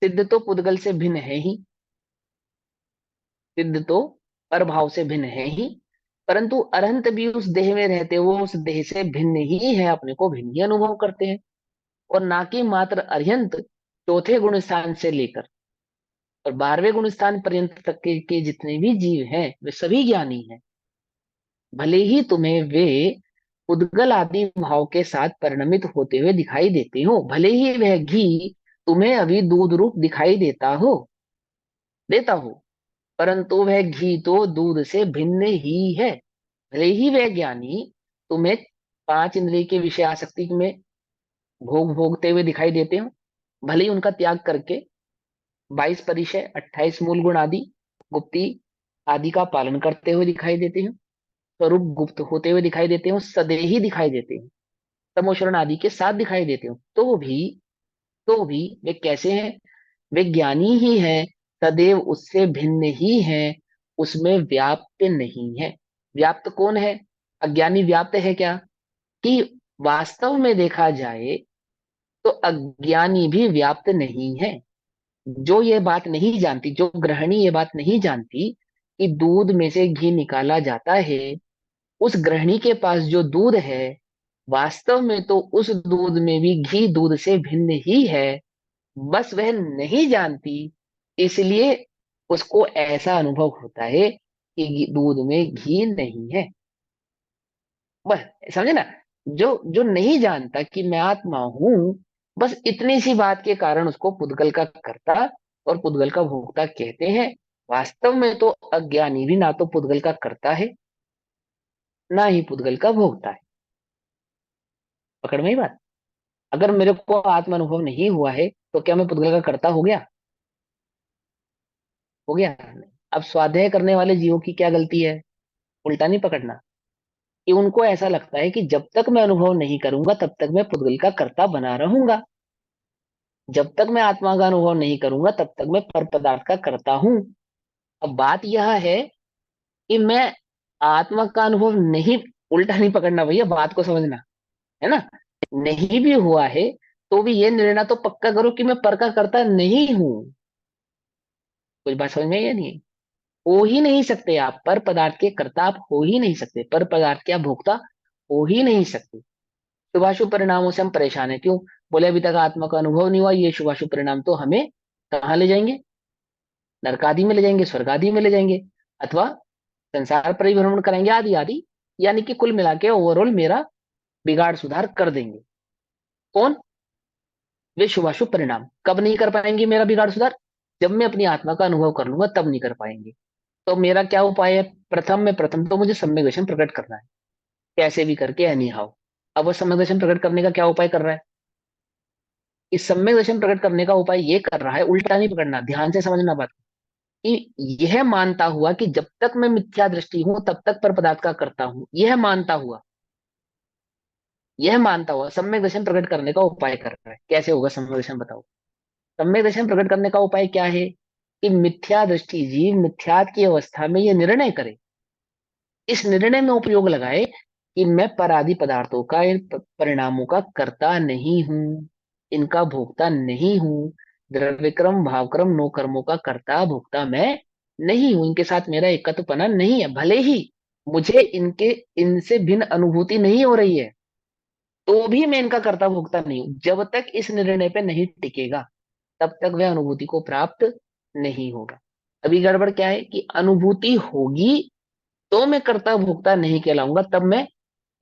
S1: सिद्ध तो पुद्गल से भिन्न है ही, सिद्ध तो परभाव से भिन्न है ही, परंतु अरहंत भी उस देह में रहते हुए उस देह से भिन्न ही है, अपने को भिन्न ही अनुभव करते हैं। और ना कि मात्र अरिहंत चौथे गुण स्थान से लेकर और 12वें गुण स्थान पर्यंत तक के जितने भी जीव हैं, वे सभी ज्ञानी हैं। भले ही तुम्हें वे उद्गल आदि भाव के साथ परिणमित होते हुए दिखाई देते हो, भले ही वह घी तुम्हें अभी दूध रूप दिखाई देता हो, परंतु वह घी तो दूध से भिन्न ही है। भले ही वह ज्ञानी तुम्हें पांच इंद्रिय के विषय आसक्ति में भोगते हुए दिखाई देते हो, भले ही उनका त्याग करके 22 परिचय, 28 मूल गुण आदि, गुप्ती आदि का पालन करते हुए दिखाई देते हो, स्वरूप गुप्त होते हुए दिखाई देते हो, सदेही दिखाई देते हो, तमोशरण आदि के साथ दिखाई देते हो, तो भी वे कैसे हैं? वे ज्ञानी ही हैं, सदैव उससे भिन्न ही हैं, उसमें व्याप्त नहीं है। व्याप्त कौन है? अज्ञानी व्याप्त है क्या? कि वास्तव में देखा जाए तो अज्ञानी भी व्याप्त नहीं है। जो ये बात नहीं जानती, जो गृहिणी ये बात नहीं जानती कि दूध में से घी निकाला जाता है, उस गृहिणी के पास जो दूध है, वास्तव में तो उस दूध में भी घी दूध से भिन्न ही है। बस वह नहीं जानती, इसलिए उसको ऐसा अनुभव होता है कि दूध में घी नहीं है। बस, समझे ना। जो जो नहीं जानता कि मैं आत्मा हूं, बस इतनी सी बात के कारण उसको पुद्गल का कर्ता और पुद्गल का भोक्ता कहते हैं। वास्तव में तो अज्ञानी भी ना तो पुद्गल का कर्ता है, ना ही पुद्गल का भोक्ता है। पकड़ में ही बात। अगर मेरे को आत्म अनुभव नहीं हुआ है, तो क्या मैं पुद्गल का कर्ता हो गया? हो गया नहीं। अब स्वाध्याय करने वाले जीवों की क्या गलती है? उल्टा नहीं पकड़ना, कि उनको ऐसा लगता है कि जब तक मैं अनुभव नहीं करूंगा तब तक मैं पुद्गल का कर्ता बना रहूंगा, जब तक मैं आत्मा का अनुभव नहीं करूंगा तब तक मैं पर पदार्थ का कर्ता हूं। अब बात यह है कि मैं आत्मा का अनुभव नहीं, उल्टा नहीं पकड़ना भैया, बात को समझना, है ना? नहीं भी हुआ है तो भी ये निर्णय तो पक्का करो कि मैं पर का कर्ता नहीं हूं। कुछ बात समझ में आई या नहीं आई? हो ही नहीं सकते आप पर पदार्थ के कर्ता, आप हो ही नहीं सकते पर पदार्थ के आप भोक्ता हो ही नहीं सकते। शुभाशुभ परिणामों से हम परेशान है, क्यों? बोले अभी तक आत्मा का अनुभव नहीं हुआ, ये शुभाशुभ परिणाम तो हमें कहाँ ले जाएंगे? नरक आदि में ले जाएंगे, स्वर्ग आदि में ले जाएंगे, अथवा संसार परिभ्रमण कराएंगे, आदि आदि। यानी कि कुल मिला के ओवरऑल मेरा बिगाड़ सुधार कर देंगे। कौन? वे शुभाशुभ परिणाम। कब नहीं कर पाएंगे मेरा बिगाड़ सुधार? जब मैं अपनी आत्मा का अनुभव कर लूंगा तब नहीं कर पाएंगे। तो मेरा क्या उपाय है? प्रथम तो मुझे सम्यक दर्शन प्रकट करना है, कैसे भी करके एनी हाउ। अब वो सम्यक दर्शन प्रकट करने का क्या उपाय कर रहा है? इस सम्यक दर्शन प्रकट करने का उपाय ये कर रहा है, उल्टा नहीं पकड़ना, ध्यान से समझना बात, कि यह मानता हुआ कि जब तक मैं मिथ्या दृष्टि हूं तब तक पर पदार्थ का करता हूं, यह मानता हुआ सम्यक दर्शन प्रकट करने का उपाय कर रहा है। कैसे होगा सम्यक दर्शन बताओ? सम्यक दर्शन प्रकट करने का उपाय क्या है? कि मिथ्या दृष्टि जीव मिथ्यात्व की अवस्था में यह निर्णय करे, इस निर्णय में उपयोग लगाए कि मैं परादि पदार्थों का, इन परिणामों का कर्ता नहीं हूं, इनका भोक्ता नहीं हूं, द्रव्यक्रम भावक्रम नो कर्मों का कर्ता भोक्ता मैं नहीं हूं, इनके साथ मेरा एकत्वपना नहीं है, भले ही मुझे इनके इनसे भिन्न अनुभूति नहीं हो रही है तो भी मैं इनका कर्ता भोक्ता नहीं हूं। जब तक इस निर्णय पे नहीं टिकेगा तब तक वह अनुभूति को प्राप्त नहीं होगा। अभी गड़बड़ क्या है कि अनुभूति होगी तो मैं कर्ता भोक्ता नहीं कहलाऊंगा, तब मैं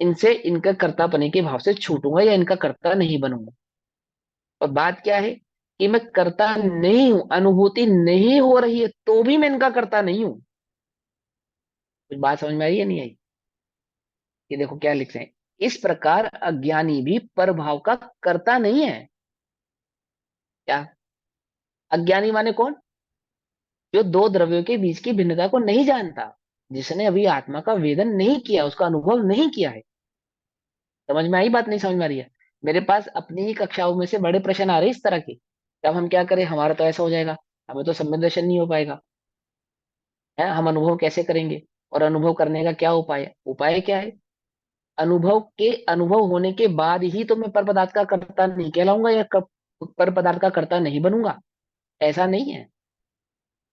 S1: इनसे इनका कर्तापने के भाव से छूटूंगा या इनका कर्ता नहीं बनूंगा। और बात क्या है कि मैं कर्ता नहीं हूं, अनुभूति नहीं हो रही है तो भी मैं इनका कर्ता नहीं हूं। कुछ बात समझ में आई या नहीं आई? ये देखो क्या लिख रहे हैं, इस प्रकार अज्ञानी भी परभाव का कर्ता नहीं है। क्या? अज्ञानी माने कौन? जो दो द्रव्यों के बीच की भिन्नता को नहीं जानता, जिसने अभी आत्मा का वेदन नहीं किया, उसका अनुभव नहीं किया है। समझ में आई बात? नहीं समझ में आ रही है? मेरे पास अपनी ही कक्षाओं में से बड़े प्रश्न आ रहे हैं इस तरह के, तब हम क्या करें? हमारा तो ऐसा हो जाएगा, हमें तो सम्यक दर्शन नहीं हो पाएगा, है हम अनुभव कैसे करेंगे? और अनुभव करने का क्या उपाय है? उपाय क्या है? अनुभव होने के बाद ही तो मैं पर पदार्थ का कर्ता नहीं कहलाऊंगा या पर पदार्थ का कर्ता नहीं बनूंगा, ऐसा नहीं है।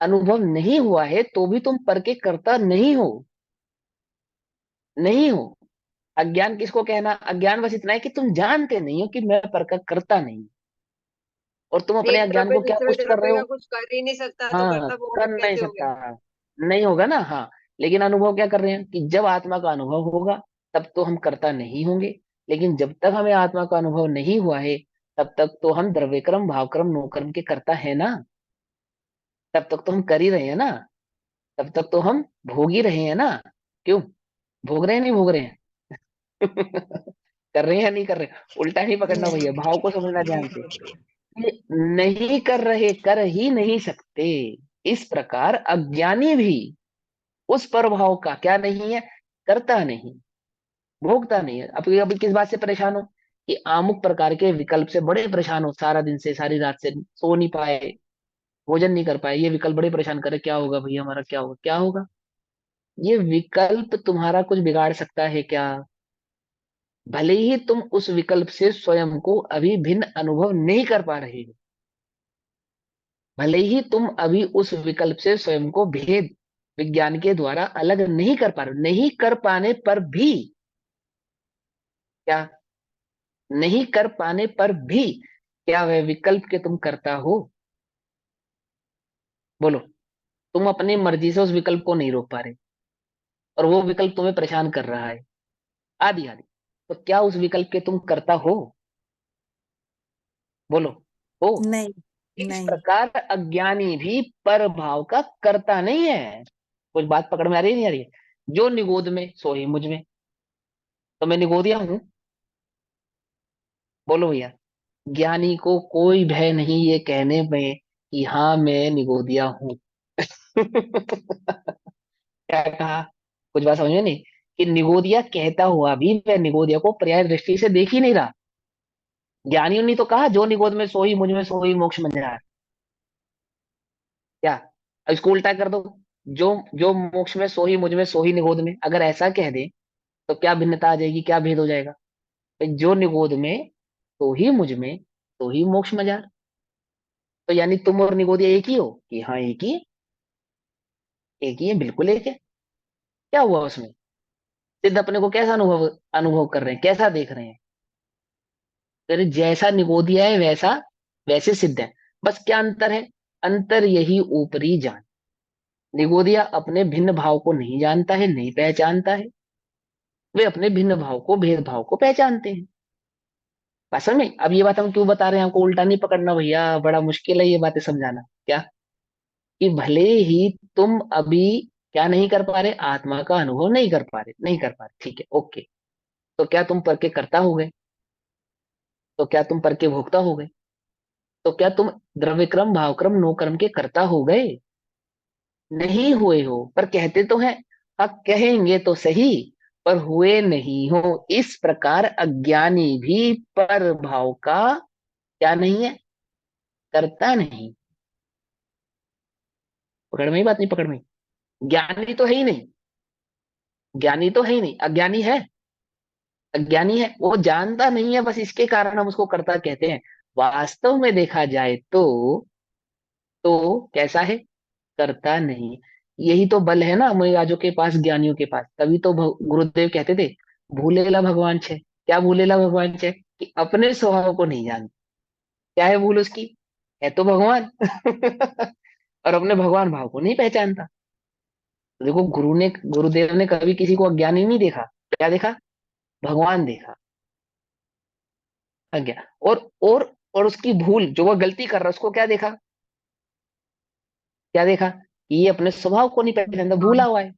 S1: अनुभव नहीं हुआ है तो भी तुम पर के कर्ता नहीं हो, नहीं हो। अज्ञान किसको कहना? अज्ञान बस इतना है कि तुम जानते नहीं हो कि मैं पर का कर्ता नहीं हूं। और तुम अपने
S3: एक
S1: अज्ञान
S3: द्रव्य
S1: को क्या
S3: दूसरे
S1: पुष्ट कर रहे
S3: द्रव्य का
S1: हो?
S3: कुछ कर ही नहीं सकता तो
S1: हाँ,
S3: कर्ता वो
S1: कर नहीं
S3: कैसे हो
S1: सकता,
S3: गया?
S1: नहीं होगा ना, हाँ। लेकिन अनुभव क्या कर रहे हैं कि जब आत्मा का अनुभव होगा तब तो हम कर्ता नहीं होंगे, लेकिन जब तक हमें आत्मा का अनुभव नहीं हुआ है तब तक तो हम द्रव्यक्रम भावक्रम नोकर्म के कर्ता है ना, तब तक तो हम कर ही रहे हैं ना, तब तक तो हम भोग ही रहे हैं ना। क्यों? भोग रहे हैं, नहीं भोग रहे हैं? कर रहे हैं या नहीं कर रहे? उल्टा नहीं पकड़ना भैया,
S4: नहीं
S1: भाव को समझना ध्यान से। ये नहीं कर रहे, कर ही नहीं सकते। इस प्रकार अज्ञानी भी उस प्रभाव का क्या नहीं है? करता नहीं, भोगता नहीं है। अब अभी किस बात से परेशान हो? कि अमुक प्रकार के विकल्प से बड़े परेशान हो, सारा दिन से सारी रात से सो नहीं पाए, भोजन नहीं कर पाए, ये विकल्प बड़े परेशान करे, क्या होगा भैया हमारा, क्या होगा, क्या होगा? ये विकल्प तुम्हारा कुछ बिगाड़ सकता है क्या? भले ही तुम उस विकल्प से स्वयं को अभी भिन्न अनुभव नहीं कर पा रहे हो, भले ही तुम अभी उस विकल्प से स्वयं को भेद विज्ञान के द्वारा अलग नहीं कर पा रहे हो, नहीं कर पाने पर भी, क्या? नहीं कर पाने पर भी क्या वह विकल्प के तुम करता हो? बोलो। तुम अपनी मर्जी से उस विकल्प को नहीं रोक पा रहे और वो विकल्प तुम्हें परेशान कर रहा है, आदि आदि। तो क्या उस विकल्प के तुम करता हो? बोलो। हो?
S4: नहीं
S1: इस
S4: नहीं
S1: प्रकार अज्ञानी भी पर भाव का करता नहीं है। कुछ बात पकड़ में आ रही है नहीं आ रही है? जो निगोद में सो ही मुझ में, तो मैं निगोदिया हूं। बोलो भैया। ज्ञानी को कोई भय नहीं ये कहने में कि हाँ मैं निगोदिया हूं। क्या कहा? कुछ बात समझ में नहीं? कि निगोदिया कहता हुआ भी वह निगोदिया को पर्याय दृष्टि से देख ही नहीं रहा। ज्ञानियों ने तो कहा जो निगोद में सोई मुझ में सोई मोक्ष मंजरा। क्या? अब इसको उल्टा कर दो। जो जो मोक्ष में सोई मुझ में सोई निगोद में, अगर ऐसा कह दे तो क्या भिन्नता आ जाएगी, क्या भेद हो जाएगा? भाई जो निगोद में तो ही मुझ में तो ही मोक्ष मजार। तो यानी तुम और निगोदिया एक ही हो? कि हाँ एक ही है। एक ही है, बिल्कुल एक है। क्या हुआ उसमें? सिद्ध अपने को कैसा अनुभव अनुभव कर रहे हैं, कैसा देख रहे हैं? अरे जैसा निगोदिया है वैसा वैसे सिद्ध है। बस क्या अंतर है? अंतर यही ऊपरी जान। निगोदिया अपने भिन्न भाव को नहीं जानता है, नहीं पहचानता है। वे अपने भिन्न भाव को, भेदभाव को पहचानते हैं। असल में अब ये बात हम क्यों बता रहे हैं? हमको उल्टा नहीं पकड़ना भैया, बड़ा मुश्किल है ये बातें समझाना। क्या? कि भले ही तुम अभी क्या नहीं कर पा रहे, आत्मा का अनुभव नहीं कर पा रहे, नहीं कर पा रहे, ठीक है, ओके। तो क्या तुम पर के कर्ता हो गए? तो क्या तुम पर के भोक्ता हो गए? तो क्या तुम द्रव्यक्रम भावक्रम नो कर्म के कर्ता हो गए? नहीं हुए हो, पर कहते तो हैं। हाँ कहेंगे तो सही, पर हुए नहीं हो। इस प्रकार अज्ञानी भी पर भाव का क्या नहीं है, करता नहीं। पकड़ में ही बात नहीं? पकड़ में? ज्ञानी तो है ही नहीं। ज्ञानी तो है ही नहीं, अज्ञानी है। अज्ञानी है, वो जानता नहीं है, बस इसके कारण हम उसको कर्ता कहते हैं। वास्तव में देखा जाए तो कैसा है? करता नहीं। यही तो बल है ना मुनिराजों के पास, ज्ञानियों के पास। तभी तो गुरुदेव कहते थे भूलेला भगवान छे। क्या भूलेला भगवान छे? कि अपने स्वभाव को नहीं जानते। क्या है भूल उसकी? है तो भगवान। और अपने भगवान भाव को नहीं पहचानता। तो देखो गुरुदेव ने कभी किसी को अज्ञानी नहीं देखा। क्या देखा? भगवान देखा। अज्ञा और उसकी भूल, जो वो गलती कर रहा है, उसको क्या देखा? क्या देखा? कि ये अपने स्वभाव को नहीं पहचानता, भूला हुआ है।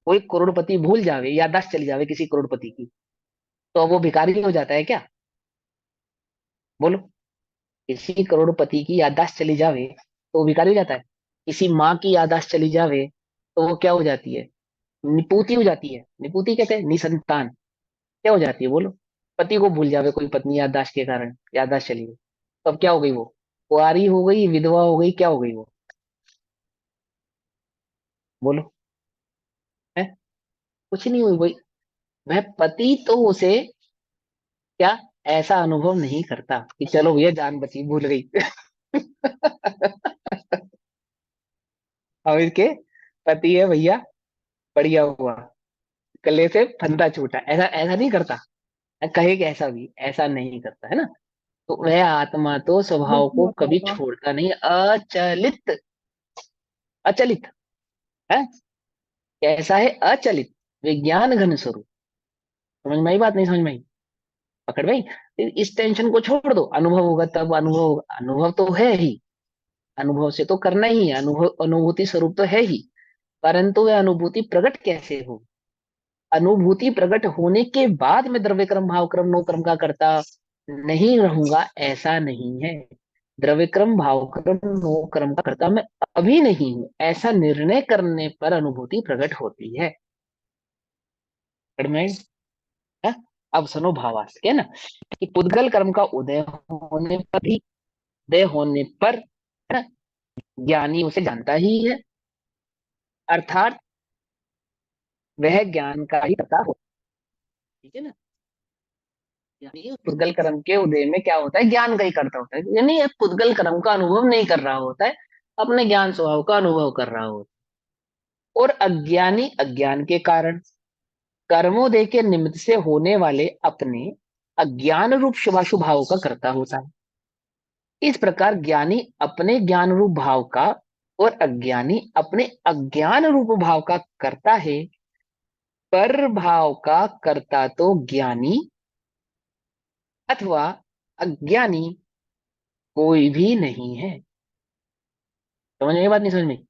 S1: कोई करोड़पति भूल जावे, याददाश्त चली जावे किसी करोड़पति की, तो अब वो भिखारी हो जाता है क्या? बोलो। किसी करोड़पति की याददाश्त चली जावे तो वो भिखारी हो जाता है? किसी माँ की याददाश्त चली जावे तो वो क्या हो जाती है? निपूती हो जाती है। निपूती कहते हैं निसंतान। क्या हो जाती है बोलो? पति को भूल जावे कोई पत्नी याददाश्त के कारण, याददाश्त चली गई, तो अब क्या हो गई वो? कुंवारी हो गई, विधवा हो गई, क्या हो गई वो? बोलो। है? कुछ नहीं हुई। वही वह पति तो उसे क्या ऐसा अनुभव नहीं करता कि चलो भैया जान बची, भूल गई। और इसके पति है भैया, बढ़िया हुआ, गले से फंदा छूटा, ऐसा ऐसा नहीं करता। कहे कि ऐसा भी ऐसा नहीं करता है ना। तो वह आत्मा तो स्वभाव
S2: बिल्कुल
S1: को
S2: होता
S1: कभी
S2: होगा।
S1: छोड़ता नहीं, अचलित। अचलित है। कैसा है? अचलित। विज्ञान घन स्वरूप। समझ में आई बात, नहीं समझ में आई? पकड़ भाई। इस टेंशन को छोड़ दो, अनुभव होगा तब अनुभव होगा। अनुभव तो है ही, अनुभव से तो करना ही है, अनुभव अनुभूति स्वरूप तो है ही। परंतु वह अनुभूति प्रकट कैसे हो? अनुभूति प्रकट होने के बाद मैं द्रव्य क्रम भाव क्रम नो क्रम का करता नहीं रहूंगा, ऐसा नहीं है। द्रव्य क्रम भाव क्रम नो क्रम का करता मैं अभी नहीं हूं, ऐसा निर्णय करने पर अनुभूति प्रकट होती है। पकड़ में आई? है? अब सुनो भावार्थ क्या है ना, कि पुद्गल कर्म का उदय होने पर भी, उदय होने पर, है ना, ज्ञानी उसे जानता ही है। अर्थात वह ज्ञान का ही करता हो। ठीक है ना? यानी पुद्गल कर्म के उदय में क्या होता है? ज्ञान का ही करता होता है, यानी ये पुद्गल कर्म का अनुभव नहीं कर रहा होता है, अपने ज्ञान स्वभाव का अनुभव कर रहा होता है। और अज्ञानी अज्ञान के कारण, कर्मोदय के निमित्त से होने वाले अपने अज्ञान रूप शुभाशुभ भाव का करता होता है। इस प्रकार ज्ञानी अपने ज्ञान रूप भाव का और अज्ञानी अपने अज्ञान रूप भाव का करता है। पर भाव का करता तो ज्ञानी अथवा अज्ञानी कोई भी नहीं है। समझ में ये बात, नहीं समझ में?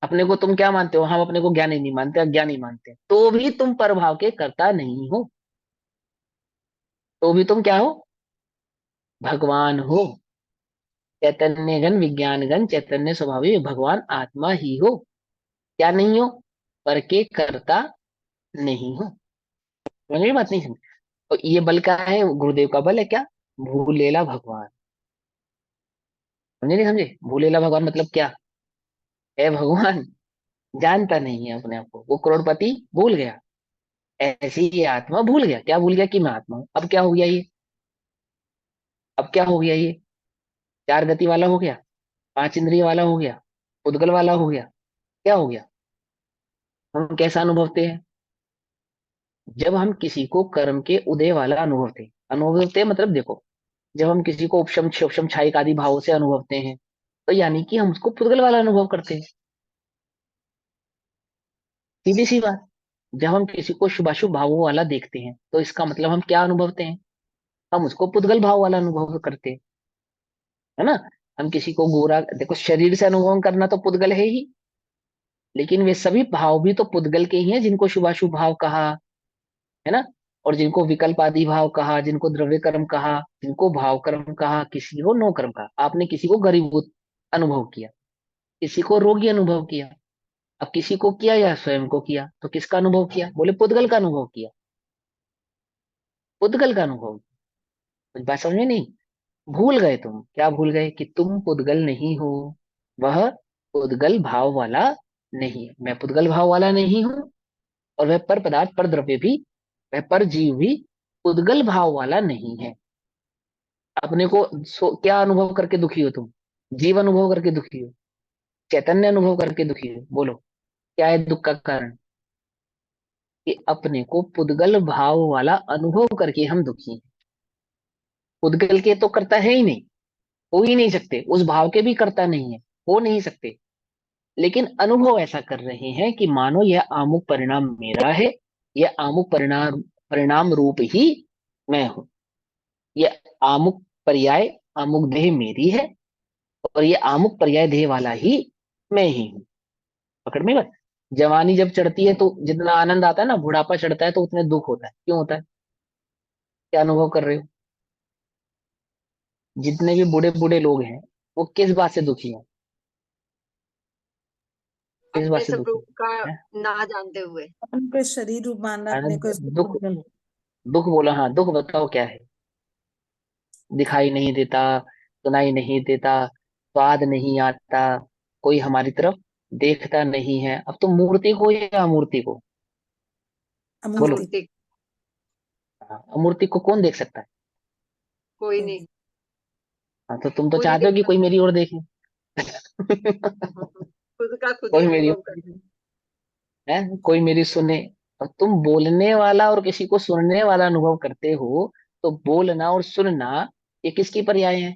S1: अपने को तुम क्या मानते हो? हम अपने को ज्ञानी नहीं मानते, अज्ञानी मानते हैं, तो भी तुम परभाव के कर्ता नहीं हो। तो भी तुम क्या हो? भगवान हो। चैतन्य घन विज्ञान घन चैतन्य स्वभावी भगवान आत्मा ही हो। क्या नहीं हो? पर के करता नहीं हो। समझ में बात नहीं समझ? तो ये बल का है, गुरुदेव का बल है क्या? भूलेला भगवान। समझे नहीं समझे? भूलेला भगवान मतलब क्या है? भगवान जानता नहीं है अपने आप को, वो करोड़पति भूल गया। ऐसी ये आत्मा भूल गया। क्या भूल गया? कि मैं आत्मा हूं। अब क्या हो गया ये? अब क्या हो गया ये? चार गति वाला हो गया, पांच इंद्रिय वाला हो गया, उद्गल वाला हो गया। क्या हो गया? हम कैसा अनुभवते हैं? जब हम किसी को कर्म के उदय वाला अनुभवते हैं, अनुभवते मतलब देखो, जब हम किसी को उपशम क्षोभम क्षायिक आदि भावों से अनुभवते हैं, तो यानी कि हम उसको पुद्गल वाला अनुभव करते हैं। सीधी सी बात। जब हम किसी को शुभाशुभ भावों वाला देखते हैं, तो इसका मतलब हम क्या अनुभवते हैं? हम उसको पुद्गल भाव वाला अनुभव करते हैं, है ना? हम किसी को गोरा देखो, शरीर से अनुभव करना तो पुद्गल है ही, लेकिन वे सभी भाव भी तो पुद्गल के ही हैं, जिनको शुभाशुभ भाव कहा, है ना? और जिनको विकल्प आदि भाव कहा, जिनको द्रव्य कर्म कहा, जिनको भाव कर्म कहा, किसी को नो कर्म कहा। आपने किसी को गरीब अनुभव किया, किसी को रोगी अनुभव किया। अब किसी को किया या स्वयं को किया, तो किसका अनुभव किया? बोले पुद्गल का अनुभव किया। पुद्गल का अनुभव। कुछ बात समझ में नहीं? भूल गए तुम। क्या भूल गए? कि तुम पुद्गल नहीं हो। वह पुद्गल भाव वाला नहीं है। मैं पुद्गल भाव वाला नहीं हूं। और वह पर पदार्थ पर द्रव्य भी, वह पर जीव भी पुद्गल भाव वाला नहीं है। अपने को क्या अनुभव करके दुखी हो तुम? जीव अनुभव करके दुखी हो, चैतन्य अनुभव करके दुखी हो? बोलो, क्या है दुख का कारण? कि अपने को पुद्गल भाव वाला अनुभव करके हम दुखी हैं। पुद्गल के तो करता है ही नहीं, हो ही नहीं सकते। उस भाव के भी करता नहीं है, हो नहीं सकते। लेकिन अनुभव ऐसा कर रहे हैं कि मानो यह आमुक परिणाम मेरा है, यह आमुक परिणाम परिणाम रूप ही मैं हूं। यह आमुक पर्याय आमुक देह मेरी है, और ये आमुक पर्याय देह वाला ही मैं ही हूँ। पकड़ में बात? जवानी जब चढ़ती है तो जितना आनंद आता है ना, बुढ़ापा चढ़ता है तो उतने दुख होता है। क्यों होता है? क्या अनुभव कर रहे हो? जितने भी बूढ़े बूढ़े लोग हैं, वो किस बात से दुखी हैं? किस बात
S5: अपने
S1: से दुखी
S5: स्वरूप का
S1: हैं?
S5: ना जानते हुए।
S4: अपन को शरीर रूप मान रहा अपने को
S1: दुख।
S4: पुद्गल।
S1: दुख बोला, हाँ दुख बताओ क्या है? दिखाई नहीं देता, सुनाई नहीं देता, स्वाद नहीं आता, कोई हमारी तरफ देखता नहीं है। अब तो मूर्ति को या अमूर्ति को? बोलो।
S4: अमूर्ति।
S5: अमूर्ति।
S1: हाँ, अमूर्ति को कौन देख सकता है?
S5: कोई
S4: को।
S5: नहीं।
S1: हाँ, तो तुम तो
S5: खुद ही
S1: चाहते हो
S5: देख
S1: कि कोई
S5: सकते
S1: मेरी ओर देखे।
S5: हैं। खुद का खुद ही
S1: कोई मेरी
S5: अनुभव
S1: ओर
S5: कर।
S1: देखे, है कोई मेरी सुने। और तुम बोलने वाला और किसी को सुनने वाला अनुभव करते हो, तो बोलना और सुनना ये किसकी पर्याय है?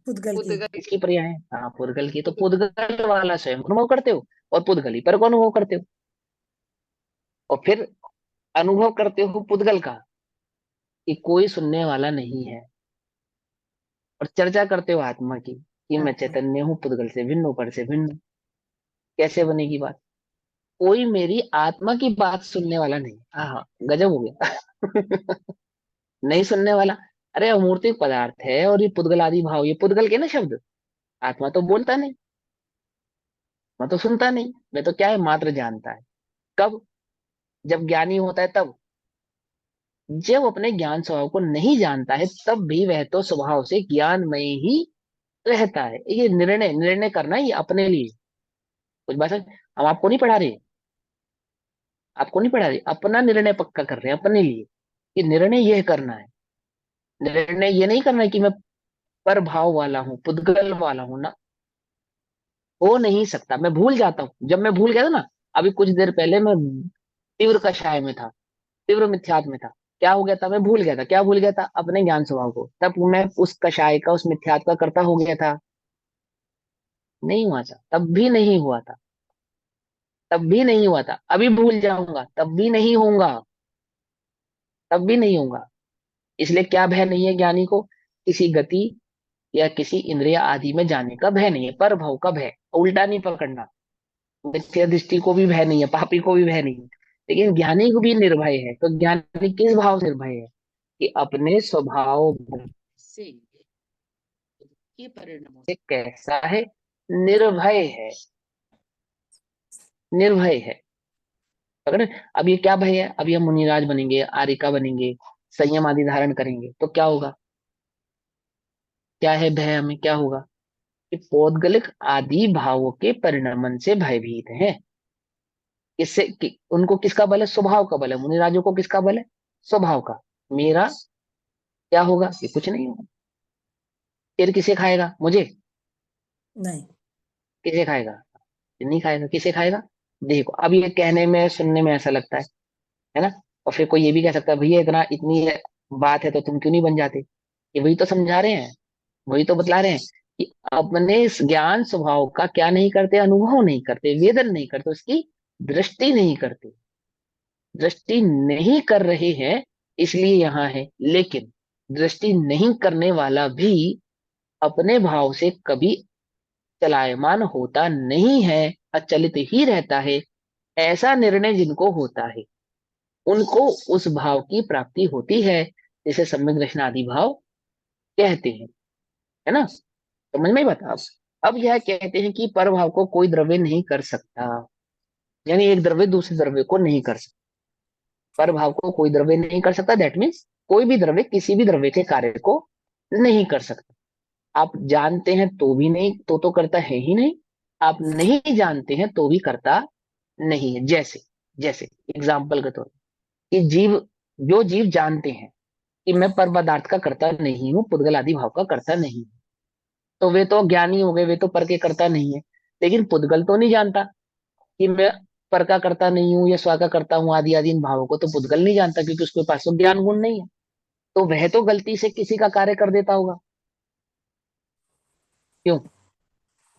S4: पुद्गल
S5: खुद
S4: की।
S5: का।
S1: किसकी पर्याय है? हाँ, पुद्गल की। तो पुद्गल वाला स्वयं अनुभव करते हो, और पुद्गल ही पर को अनुभव करते हो। और फिर अनुभव करते हो पुद्गल का, कि कोई सुनने वाला नहीं है। और चर्चा करते हो आत्मा की, कि मैं
S4: आत्मा।
S1: चैतन्य हूँ, पुद्गल से भिन्न, ऊपर से भिन्न। कैसे बनेगी बात? कोई मेरी आत्मा की बात सुनने वाला नहीं। हाँ हाँ, गजब हो गया। नहीं सुनने वाला। अरे अमूर्तिक पदार्थ है, और ये पुद्गल आदि भाव, ये पुद्गल के ना शब्द। आत्मा तो बोलता नहीं, मैं तो सुनता नहीं, मैं तो क्या है, मात्र जानता है। कब? जब ज्ञानी होता है तब। जब अपने ज्ञान स्वभाव को नहीं जानता है, तब भी वह तो स्वभाव से ज्ञानमय ही रहता है। ये निर्णय निर्णय करना ये अपने लिए। कुछ बात है? हम आपको नहीं पढ़ा रहे, आपको नहीं पढ़ा रहे, अपना निर्णय पक्का कर रहे हैं अपने लिए, कि निर्णय यह करना है। निर्णय ये नहीं करना है कि मैं पर भाव वाला हूँ, पुद्गल वाला हूँ ना। हो नहीं सकता। मैं भूल जाता हूँ। जब मैं भूल गया था ना, अभी कुछ देर पहले मैं तीव्र कषाय में था, तीव्र मिथ्यात्व में था। क्या हो गया था? मैं भूल गया था। क्या भूल गया था? अपने ज्ञान स्वभाव को। तब मैं उस कषाय का, उस मिथ्यात्व का करता हो गया था? नहीं हुआ था। तब भी नहीं हुआ था। तब भी नहीं हुआ था। अभी भूल जाऊंगा तब भी नहीं होऊंगा। तब भी नहीं होऊंगा। इसलिए क्या भय नहीं है ज्ञानी को? किसी गति या किसी इंद्रिय आदि में जाने का भय नहीं है, पर भव का भय। उल्टा नहीं पकड़ना। मिथ्या दृष्टि को भी भय नहीं है, पापी को भी भय नहीं है, लेकिन ज्ञानी को भी निर्भय है। तो ज्ञानी किस भाव से निर्भय है? कि अपने स्वभाव से, बाकी परिणामों से कैसा है? निर्भय है। निर्भय है। पकड़े? अब ये क्या भय है? अभी हम मुनिराज बनेंगे, आरिका बनेंगे, संयम आदि धारण करेंगे तो क्या होगा? क्या है भय? हमें क्या होगा कि पौद्गलिक आदि भावों के परिणमन से भयभीत है। उनको किसका बल है? स्वभाव का बल है। मुनिराजों को किसका बल है? स्वभाव का। मेरा क्या होगा? ये कुछ नहीं होगा। फिर किसे खाएगा? मुझे?
S4: नहीं।
S1: किसे खाएगा? नहीं खाएगा। किसे खाएगा? देखो, अब ये कहने में सुनने में ऐसा लगता है ना? और फिर कोई ये भी कह सकता है भैया इतना इतनी बात है तो तुम क्यों नहीं बन जाते? ये वही तो समझा रहे हैं, वही तो बतला रहे हैं कि अपने इस ज्ञान स्वभाव का क्या नहीं करते? अनुभव नहीं करते, वेदन नहीं करते, उसकी दृष्टि नहीं करते। दृष्टि नहीं कर रहे हैं इसलिए यहाँ है। लेकिन दृष्टि नहीं करने वाला भी अपने भाव से कभी चलायमान होता नहीं है, अचलित ही रहता है। ऐसा निर्णय जिनको होता है उनको उस भाव की प्राप्ति होती है जिसे सम्यक दर्शन आदि भाव कहते हैं। है ना? समझ में ही बता। अब यह कहते हैं कि पर भाव को कोई द्रव्य नहीं कर सकता, यानी एक द्रव्य दूसरे द्रव्य को नहीं कर सकता। पर भाव को कोई द्रव्य नहीं कर सकता, दैट मीन्स कोई भी द्रव्य किसी भी द्रव्य के कार्य को नहीं कर सकता। आप जानते हैं तो भी नहीं, तो करता है ही नहीं। आप नहीं जानते हैं तो भी करता नहीं है। जैसे जैसे एग्जाम्पल के तौर पर कि जीव, जो जीव जानते हैं कि मैं पर पदार्थ का करता नहीं हूँ, पुद्गल आदि भाव का करता नहीं हूँ, तो वे तो ज्ञानी हो गए, वे तो पर के करता नहीं है। लेकिन पुद्गल तो नहीं जानता कि मैं पर का करता नहीं हूँ या स्व का करता हूँ, आदि आदि इन भावों को तो पुद्गल नहीं जानता क्योंकि उसके पास तो ज्ञान गुण नहीं है। तो वह तो गलती से किसी का कार्य कर देता होगा। क्यों?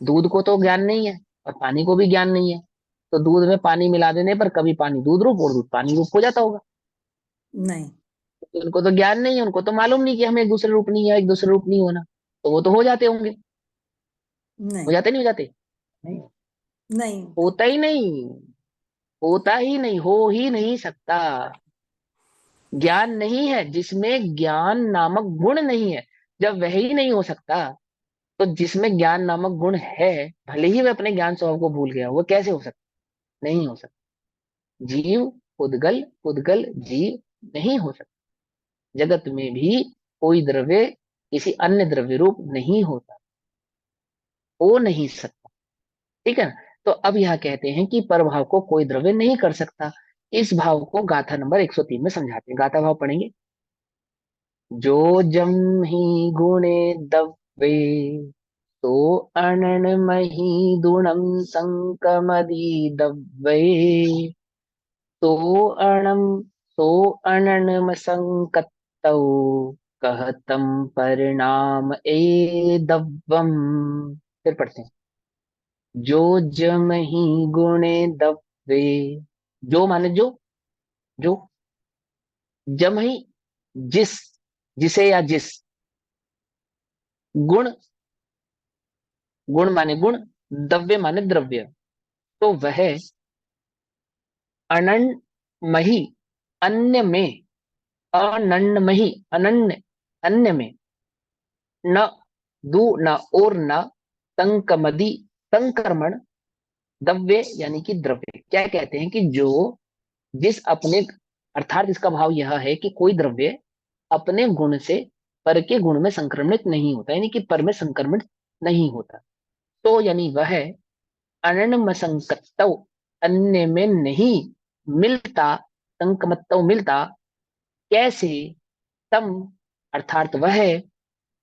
S1: दूध को तो ज्ञान नहीं है और पानी को भी ज्ञान नहीं है, तो दूध में पानी मिला देने पर कभी पानी दूध रूप और दूध पानी रूप हो जाता होगा।
S4: नहीं।
S1: तो उनको तो ज्ञान नहीं है, उनको तो मालूम नहीं कि हमें एक दूसरे रूप नहीं है, एक दूसरे रूप नहीं होना। तो वो तो हो जाते होंगे। हो
S4: नहीं।
S1: जाते नहीं हो जाते? नहीं।
S4: नहीं।
S1: होता ही नहीं। होता ही नहीं, हो ही नहीं सकता। ज्ञान नहीं है जिसमें ज्ञान नामक गुण नहीं है। जब वह ही नहीं हो सकता तो जिसमें ज्ञान नामक गुण है, भले ही वह अपने ज्ञान स्वभाव को भूल गया, वो कैसे हो सकता? नहीं हो सकता। जीव पुद्गल, पुद्गल जीव नहीं हो सकता। जगत में भी कोई द्रव्य किसी अन्य द्रव्य रूप नहीं होता, हो नहीं सकता। ठीक है ना? तो अब यह कहते हैं कि पर भाव को कोई द्रव्य नहीं कर सकता। इस भाव को गाथा नंबर 103 में समझाते हैं। गाथा भाव पढ़ेंगे। जो जम ही गुणे दव्वे, तो अननमहि दुणं संकमदि दव्वे, तो अणम तो अननम संकतौ, कहतम परिणाम ए दव्वम। फिर पढ़ते हैं। जो जम ही गुणे दव्वे, जो माने जो, जो जम ही जिस, जिसे या जिस, गुण, गुण माने गुण, द्रव्य माने द्रव्य, तो वह अनन्यमहि, अन्य में, अनन्यमहि अनन्य, अन्य में, न दू न और न संकमदि, संक्रमण, द्रव्य यानी कि द्रव्य। क्या कहते हैं कि जो, जिस अपने, अर्थात इसका भाव यह है कि कोई द्रव्य अपने गुण से पर के गुण में संक्रमित नहीं होता, यानी कि पर में संक्रमित नहीं होता। तो यानी वह अनन्यमसंकतौ, अन्य में नहीं मिलता, संकमत्तौ मिलता, कैसे? तम अर्थात वह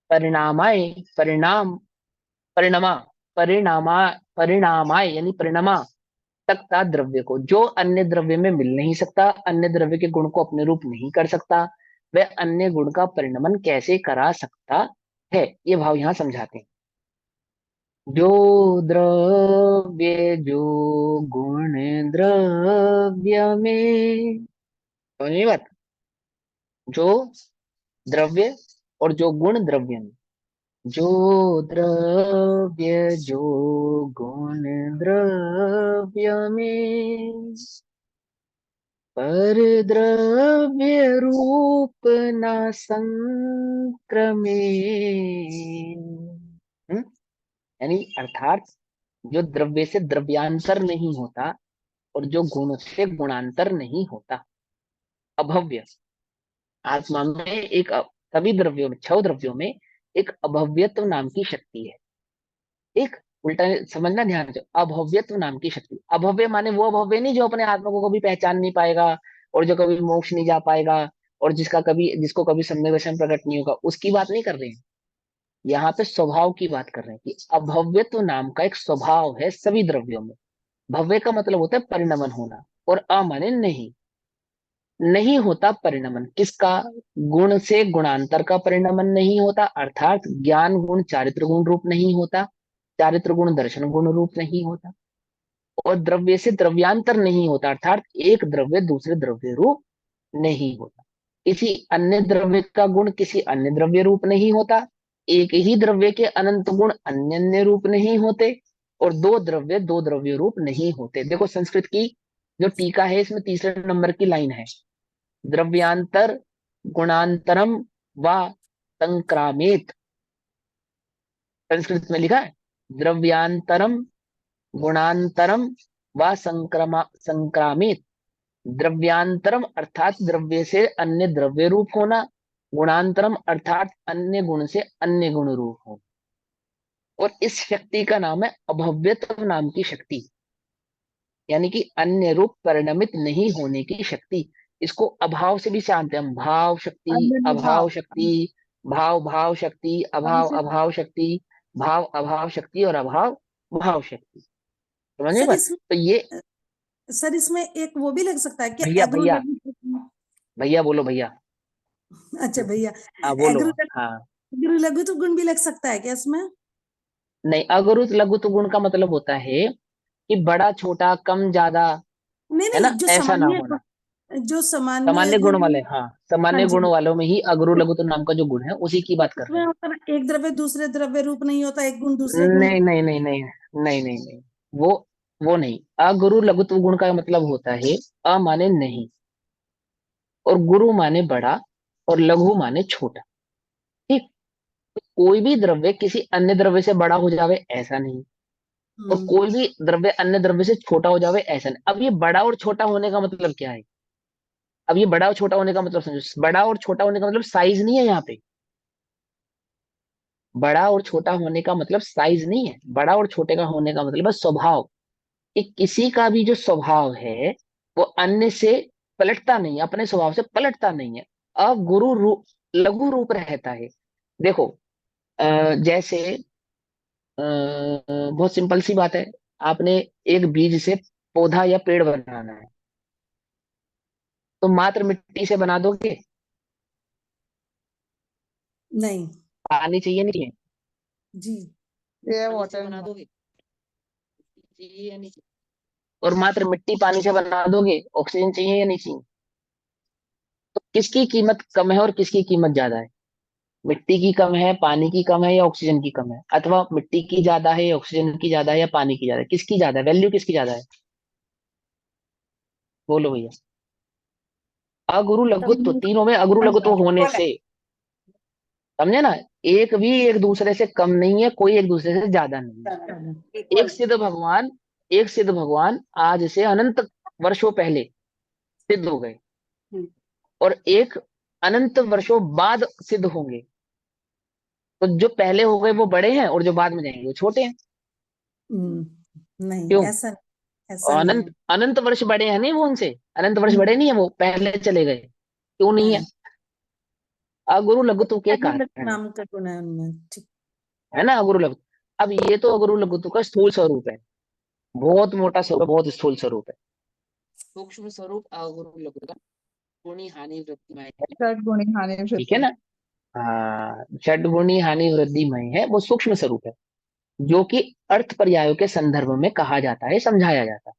S1: परिणामाय, परिणाम, परिणमा, परिणामा, परिणामाय यानी परिणमा सकता द्रव्य को, जो अन्य द्रव्य में मिल नहीं सकता, अन्य द्रव्य के गुण को अपने रूप नहीं कर सकता, वह अन्य गुण का परिणमन कैसे करा सकता है? ये भाव यहां समझाते हैं। जो द्रव्य, जो गुण द्रव्य में, समझ में बात? जो द्रव्य और जो गुण द्रव्य में, जो द्रव्य, जो गुण द्रव्य में, पर द्रव्य रूप न संक्रमे, यानी अर्थात जो द्रव्य से द्रव्यांतर नहीं होता और जो गुण से गुणांतर नहीं होता, अभव्य। आत्मा में एक सभी द्रव्यों में, 6 द्रव्यों में एक अभव्यत्व नाम की शक्ति है। एक उल्टा समझना ध्यान से, अभव्यत्व नाम की शक्ति। अभव्य माने वो अभव्य नहीं जो अपने आत्मा को कभी पहचान नहीं पाएगा और जो कभी मोक्ष नहीं जा पाएगा और जिसको कभी सम्यक दर्शन प्रकट नहीं होगा, उसकी बात नहीं कर रहे हैं। यहाँ पे स्वभाव की बात कर रहे हैं कि अभव्यत्व नाम का एक स्वभाव है सभी द्रव्यों में। भव्य का मतलब होता है परिणमन होना, और अमाने नहीं, नहीं होता परिणमन किसका? गुण से गुणांतर का परिणमन नहीं होता, अर्थात ज्ञान गुण चारित्र गुण रूप नहीं होता, चारित्र गुण दर्शन गुण रूप नहीं होता, और द्रव्य से द्रव्यांतर नहीं होता, अर्थात एक द्रव्य दूसरे द्रव्य रूप नहीं होता। किसी अन्य द्रव्य का गुण किसी अन्य द्रव्य रूप नहीं होता, एक ही द्रव्य के अनंत गुण अन्य अन्य रूप नहीं होते, और दो द्रव्य दो द्रव्य रूप नहीं होते। देखो संस्कृत की जो टीका है इसमें तीसरे नंबर की लाइन है, द्रव्यांतर गुणांतरम व संक्रामित। संस्कृत में लिखा है द्रव्यांतरम गुणांतरम व संक्रामित। द्रव्यांतरम अर्थात द्रव्य से अन्य द्रव्य रूप होना, गुणांतरम अर्थात अन्य गुण से अन्य गुण रूप होना, और इस शक्ति का नाम है अभव्यत्व नाम की शक्ति, यानी कि अन्य रूप परिणमित नहीं होने की शक्ति। इसको अभाव से भी जानते हैं हम, भाव शक्ति, अभाव शक्ति, भाव भाव शक्ति, अभाव अभाव शक्ति, भाव अभाव शक्ति और अभाव भाव शक्ति। समझ में
S4: सर
S1: बात?
S4: इसमें
S1: तो ये
S4: सर इसमें एक वो भी लग सकता है कि
S1: भैया
S4: एग्रो
S1: भैया भैया बोलो भैया।
S4: अच्छा भैया,
S1: हाँ बोलो।
S4: एग्रो
S1: हाँ
S4: एग्रो लघु तो गुण भी लग सकता है क्या इसमें?
S1: नहीं, अगरुत लघुत्व गुण का मतलब होता है कि बड़ा छोटा कम ज्यादा,
S4: नहीं
S1: है
S4: नहीं,
S1: ना, ऐसा ना होना।
S4: जो सामान्य
S1: सामान्य गुण
S4: गुण।
S1: वाले, हाँ
S4: हाँ
S1: सामान्य
S4: जी,
S1: गुण वालों में ही अगरु लघुत्व नाम का जो गुण है उसी की बात कर रहे
S4: उसमें होता है ना, एक द्रव्य दूसरे द्रव्य रूप नहीं होता, एक गुण
S1: हैं।
S4: दूसरे गुण
S1: नहीं नहीं नहीं नहीं नहीं नहीं नहीं, वो नहीं। अगुरु लघुत्व गुण का मतलब होता है अ माने नहीं, और गुरु माने बड़ा, और लघु माने छोटा। ठीक, कोई भी द्रव्य किसी अन्य द्रव्य से बड़ा हो जावे ऐसा नहीं, और
S4: हम्म,
S1: कोई भी द्रव्य अन्य द्रव्य से छोटा हो जावे ऐसा नहीं। अब ये बड़ा और छोटा होने का मतलब क्या है? अब ये बड़ा और छोटा होने का मतलब समझो, बड़ा और छोटा होने का मतलब साइज नहीं है यहाँ पे। बड़ा और छोटा होने का मतलब साइज नहीं है, बड़ा और छोटे का होने का मतलब है स्वभाव। कि किसी का भी जो स्वभाव है वो अन्य से पलटता नहीं, अपने स्वभाव से पलटता नहीं है, अगुरु रूप लघु रूप रहता है। देखो जैसे बहुत सिंपल सी बात है, आपने एक बीज से पौधा या पेड़ बनाना है, तो मात्र मिट्टी से बना दोगे?
S4: नहीं
S1: पानी चाहिए नहीं चाहिए?
S4: जी,
S5: ये
S1: पानी से
S5: वाटर
S1: बना दोगे? चाहिए या नहीं चाहिए? और मात्र मिट्टी पानी से बना दोगे, ऑक्सीजन चाहिए या नहीं चाहिए? तो किसकी कीमत कम है और किसकी कीमत ज्यादा है? मिट्टी की कम है, पानी की कम है, या ऑक्सीजन की कम है? अथवा मिट्टी की ज्यादा है या ऑक्सीजन की ज्यादा है या पानी की ज्यादा है? किसकी ज्यादा है, वैल्यू किसकी ज्यादा है? बोलो भैया। अगुरु लघुत्व, तीनों में अगुरु लघुत्व होने से, समझे ना, एक भी एक दूसरे से कम नहीं है, कोई एक दूसरे से ज्यादा नहीं है। एक सिद्ध भगवान, एक सिद्ध भगवान आज से अनंत वर्षों पहले सिद्ध हो गए, और एक अनंत वर्षों बाद सिद्ध होंगे। तो जो पहले हो गए वो बड़े हैं, और जो बाद में जाएंगे वो छोटे हैं।
S4: नहीं
S1: क्यों?
S4: ऐसा, ऐसा
S1: और
S4: नहीं
S1: अनंत
S4: है।
S1: अनंत वर्ष बड़े हैं नहीं वो उनसे, अनंत वर्ष
S4: हम्म,
S1: बड़े नहीं है, वो पहले चले गए। क्यों नहीं है?
S4: नहीं,
S1: अगुरु लघुत्व के
S4: एग्रो लघु
S1: कारण,
S4: नाम का गुण है उनमें, ठीक।
S1: है ना अगुरु लघुत्व। अब ये तो अगुरु लघुत्व का स्थूल स्वरूप है, बहुत मोटा स्वरूप, बहुत स्थूल स्वरूप है। सूक्ष्म स्वरूप अगुरु लघुत्व का गुणी हानि वृत्तिमय है।
S5: षड गुणी हानि
S1: ठीक है
S5: वृत्ति।
S1: ना? हाँ, षड्गुणी हानि वृद्धिमय है, वो सूक्ष्म स्वरूप है, जो कि अर्थ पर्यायों के संदर्भ में कहा जाता है, समझाया जाता है।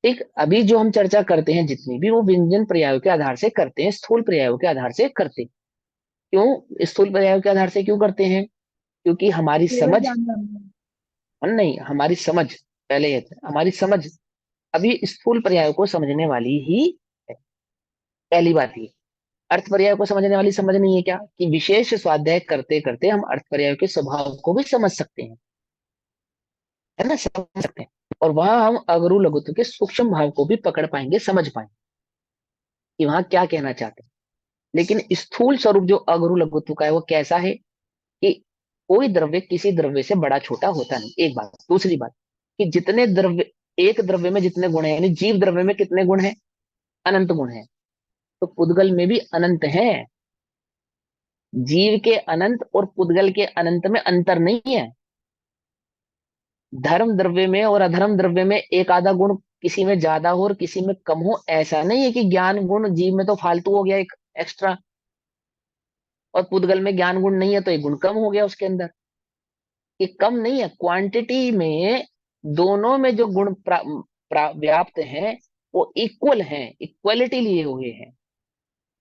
S1: ठीक, अभी जो हम चर्चा करते हैं जितनी भी, वो व्यंजन पर्यायों के आधार से करते हैं, स्थूल पर्यायों के आधार से करते हैं। क्यों स्थूल पर्यायों के आधार से क्यों करते हैं? क्योंकि हमारी
S5: केवल
S1: समझ,
S5: ज्ञान करना।
S1: नहीं हमारी समझ, पहले ये था, हमारी समझ अभी स्थूल पर्यायों को समझने वाली ही है। पहली बात ये, अर्थ पर्याय को समझने वाली समझ नहीं है क्या, कि विशेष स्वाध्याय करते करते हम अर्थ पर्याय के स्वभाव को भी समझ सकते हैं। है ना, समझ सकते हैं। और वहां हम अगरु लघुत्व के सूक्ष्म भाव को भी पकड़ पाएंगे, समझ पाएंगे कि वहां क्या कहना चाहते हैं। लेकिन स्थूल स्वरूप जो अगरु लघुत्व का है वो कैसा है कि कोई द्रव्य किसी द्रव्य से बड़ा छोटा होता नहीं, एक बात। दूसरी बात कि जितने द्रव्य, एक द्रव्य में जितने गुण है, यानी जीव द्रव्य में कितने गुण है, अनंत गुण है, तो पुद्गल में भी अनंत है। जीव के अनंत और पुद्गल के अनंत में अंतर नहीं है। धर्म द्रव्य में और अधर्म द्रव्य में एक आधा गुण किसी में ज्यादा हो और किसी में कम हो, ऐसा नहीं है कि ज्ञान गुण जीव में तो फालतू हो गया एक एक्स्ट्रा, और पुद्गल में ज्ञान गुण नहीं है तो एक गुण कम हो गया उसके अंदर। ये कम नहीं है, क्वांटिटी में दोनों में जो गुण व्याप्त हैं वो इक्वल हैं, इक्वलिटी लिए हुए हैं।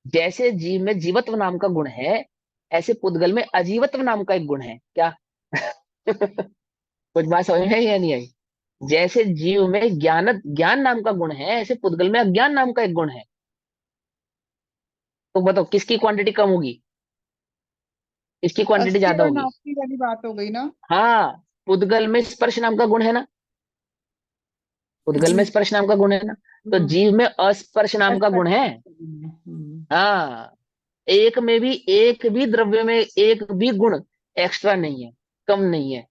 S1: जैसे जीव में जीवत्व नाम का गुण है, ऐसे पुद्गल में अजीवत्व नाम का एक गुण है क्या? कुछ बात समझ में आई या नहीं आई? जैसे जीव में ज्ञान नाम का गुण है, ऐसे पुद्गल में अज्ञान नाम का एक गुण है। तो बताओ किसकी क्वांटिटी कम होगी, किसकी क्वांटिटी
S6: अस्थि
S1: ज्यादा
S6: और
S1: होगी?
S6: नास्ति वाली बात हो गई ना।
S1: हाँ, पुद्गल में स्पर्श नाम का गुण है ना, पुद्गल में
S4: जी।
S1: स्पर्श नाम का गुण है ना, तो
S4: हाँ।
S1: जीव में अस्पर्श नाम का गुण है। हाँ, एक भी द्रव्य में एक भी गुण एक्स्ट्रा नहीं है, कम नहीं है।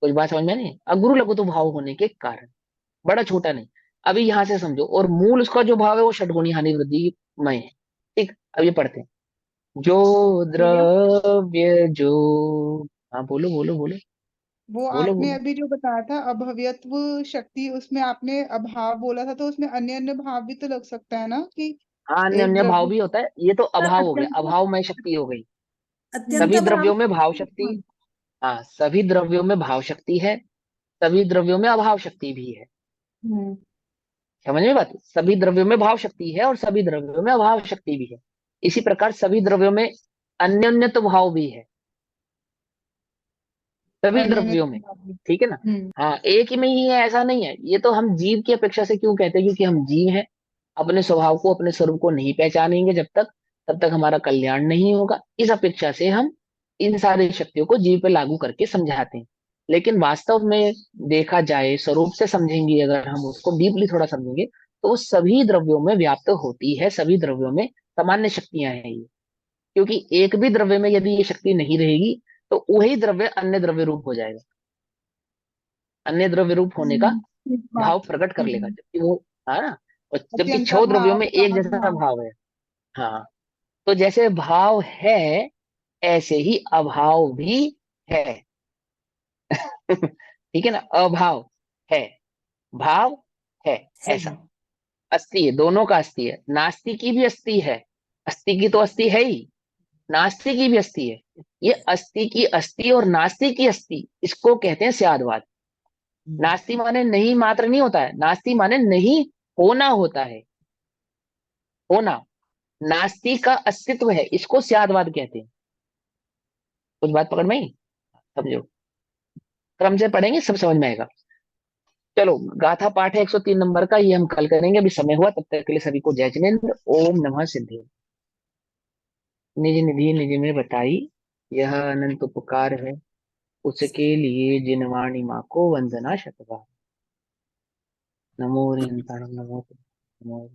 S1: कुछ बात समझ में नहीं? अगुरु लघुत्व भाव होने के कारण बड़ा छोटा नहीं। अभी यहां से समझो, और मूल उसका जो भाव है वो षटगुणी हानि वृद्धि मय है। ठीक, अब ये पढ़ते हैं। जो
S6: भैया
S1: द्रव्य जो, हाँ बोलो बोलो बोलो,
S6: वो
S1: बोलो
S6: आपने
S1: बोलो।
S6: अभी जो बताया था अभव्यत्व शक्ति, उसमें आपने अभाव बोला था, तो उसमें अन्य अन्य भाव भी तो लग सकता है ना कि
S1: हाँ, अन्य
S6: एक
S1: अन्य भाव
S6: द्रव्य
S1: भी होता है, ये तो अभाव हो गया,
S4: अत्यंत,
S1: अभावमय शक्ति हो गई।
S4: अत्यंत
S1: सभी
S4: भाव।
S1: द्रव्यों में भाव शक्ति, हाँ सभी द्रव्यों में भाव शक्ति है, सभी द्रव्यों में अभाव शक्ति भी है।
S6: हम्म।
S1: समझ में बात? सभी द्रव्यों में भाव शक्ति है और सभी द्रव्यों में अभाव शक्ति भी है। इसी प्रकार सभी द्रव्यों में अन्योन्य तो भाव भी है, सभी
S6: अन्य अन्य
S1: द्रव्यों में।
S6: भाव भी।
S1: ठीक है ना?
S6: हम्म।
S1: हाँ, एक ही में ही है ऐसा नहीं है। ये तो हम जीव की अपेक्षा से क्यों कहते हैं, क्योंकि हम जीव हैं, अपने स्वभाव को, अपने स्वरूप को नहीं पहचानेंगे जब तक, तब तक हमारा कल्याण नहीं होगा। इस अपेक्षा से हम इन सारी शक्तियों को जीव पे लागू करके समझाते हैं। लेकिन वास्तव में देखा जाए, स्वरूप से समझेंगे अगर हम उसको डीपली थोड़ा समझेंगे, तो वो सभी द्रव्यों में व्याप्त होती है, सभी द्रव्यों में सामान्य शक्तियां हैं ये। क्योंकि एक भी द्रव्य में यदि ये शक्ति नहीं रहेगी तो वही द्रव्य अन्य द्रव्य रूप हो जाएगा, अन्य द्रव्य रूप होने का
S6: ठीक
S1: भाव
S6: बात।
S1: प्रकट कर लेगा, जबकि वो, है ना, और जबकि
S6: अत्यंत
S1: छह द्रव्यों
S6: भाव
S1: में एक
S6: समझ
S1: जैसा
S6: भाव।
S1: भाव है। हाँ, तो जैसे भाव है ऐसे ही अभाव भी है। ठीक है ना? अभाव है, भाव है,
S4: है।
S1: ऐसा। अस्थि है, दोनों का अस्थि है, नास्ति की भी अस्थि है, अस्थि की तो अस्थि है ही, नास्ति की भी अस्थि है। ये अस्थि की अस्थि और नास्ति की अस्थि, इसको कहते हैं स्यादवाद। नास्ति माने नहीं मात्र नहीं होता है, नास्ति माने नहीं होना होता है, होना। नास्ति का अस्तित्व है, इसको स्यादवाद कहते हैं। कुछ बात पकड़ में आई? समझो, क्रम से पढ़ेंगे सब समझ में आएगा। चलो, गाथा पाठ है 103 नंबर का, ये हम कल करेंगे, अभी समय हुआ। तब तक के लिए सभी को जय जिनेन्द्र। ओम नमः सिद्धि। निज निधि निज में बताई, यह अनंत उपकार है, उसके लिए जिनवाणी माँ को वंदना शतबार। नमो ऋण नमो नमो।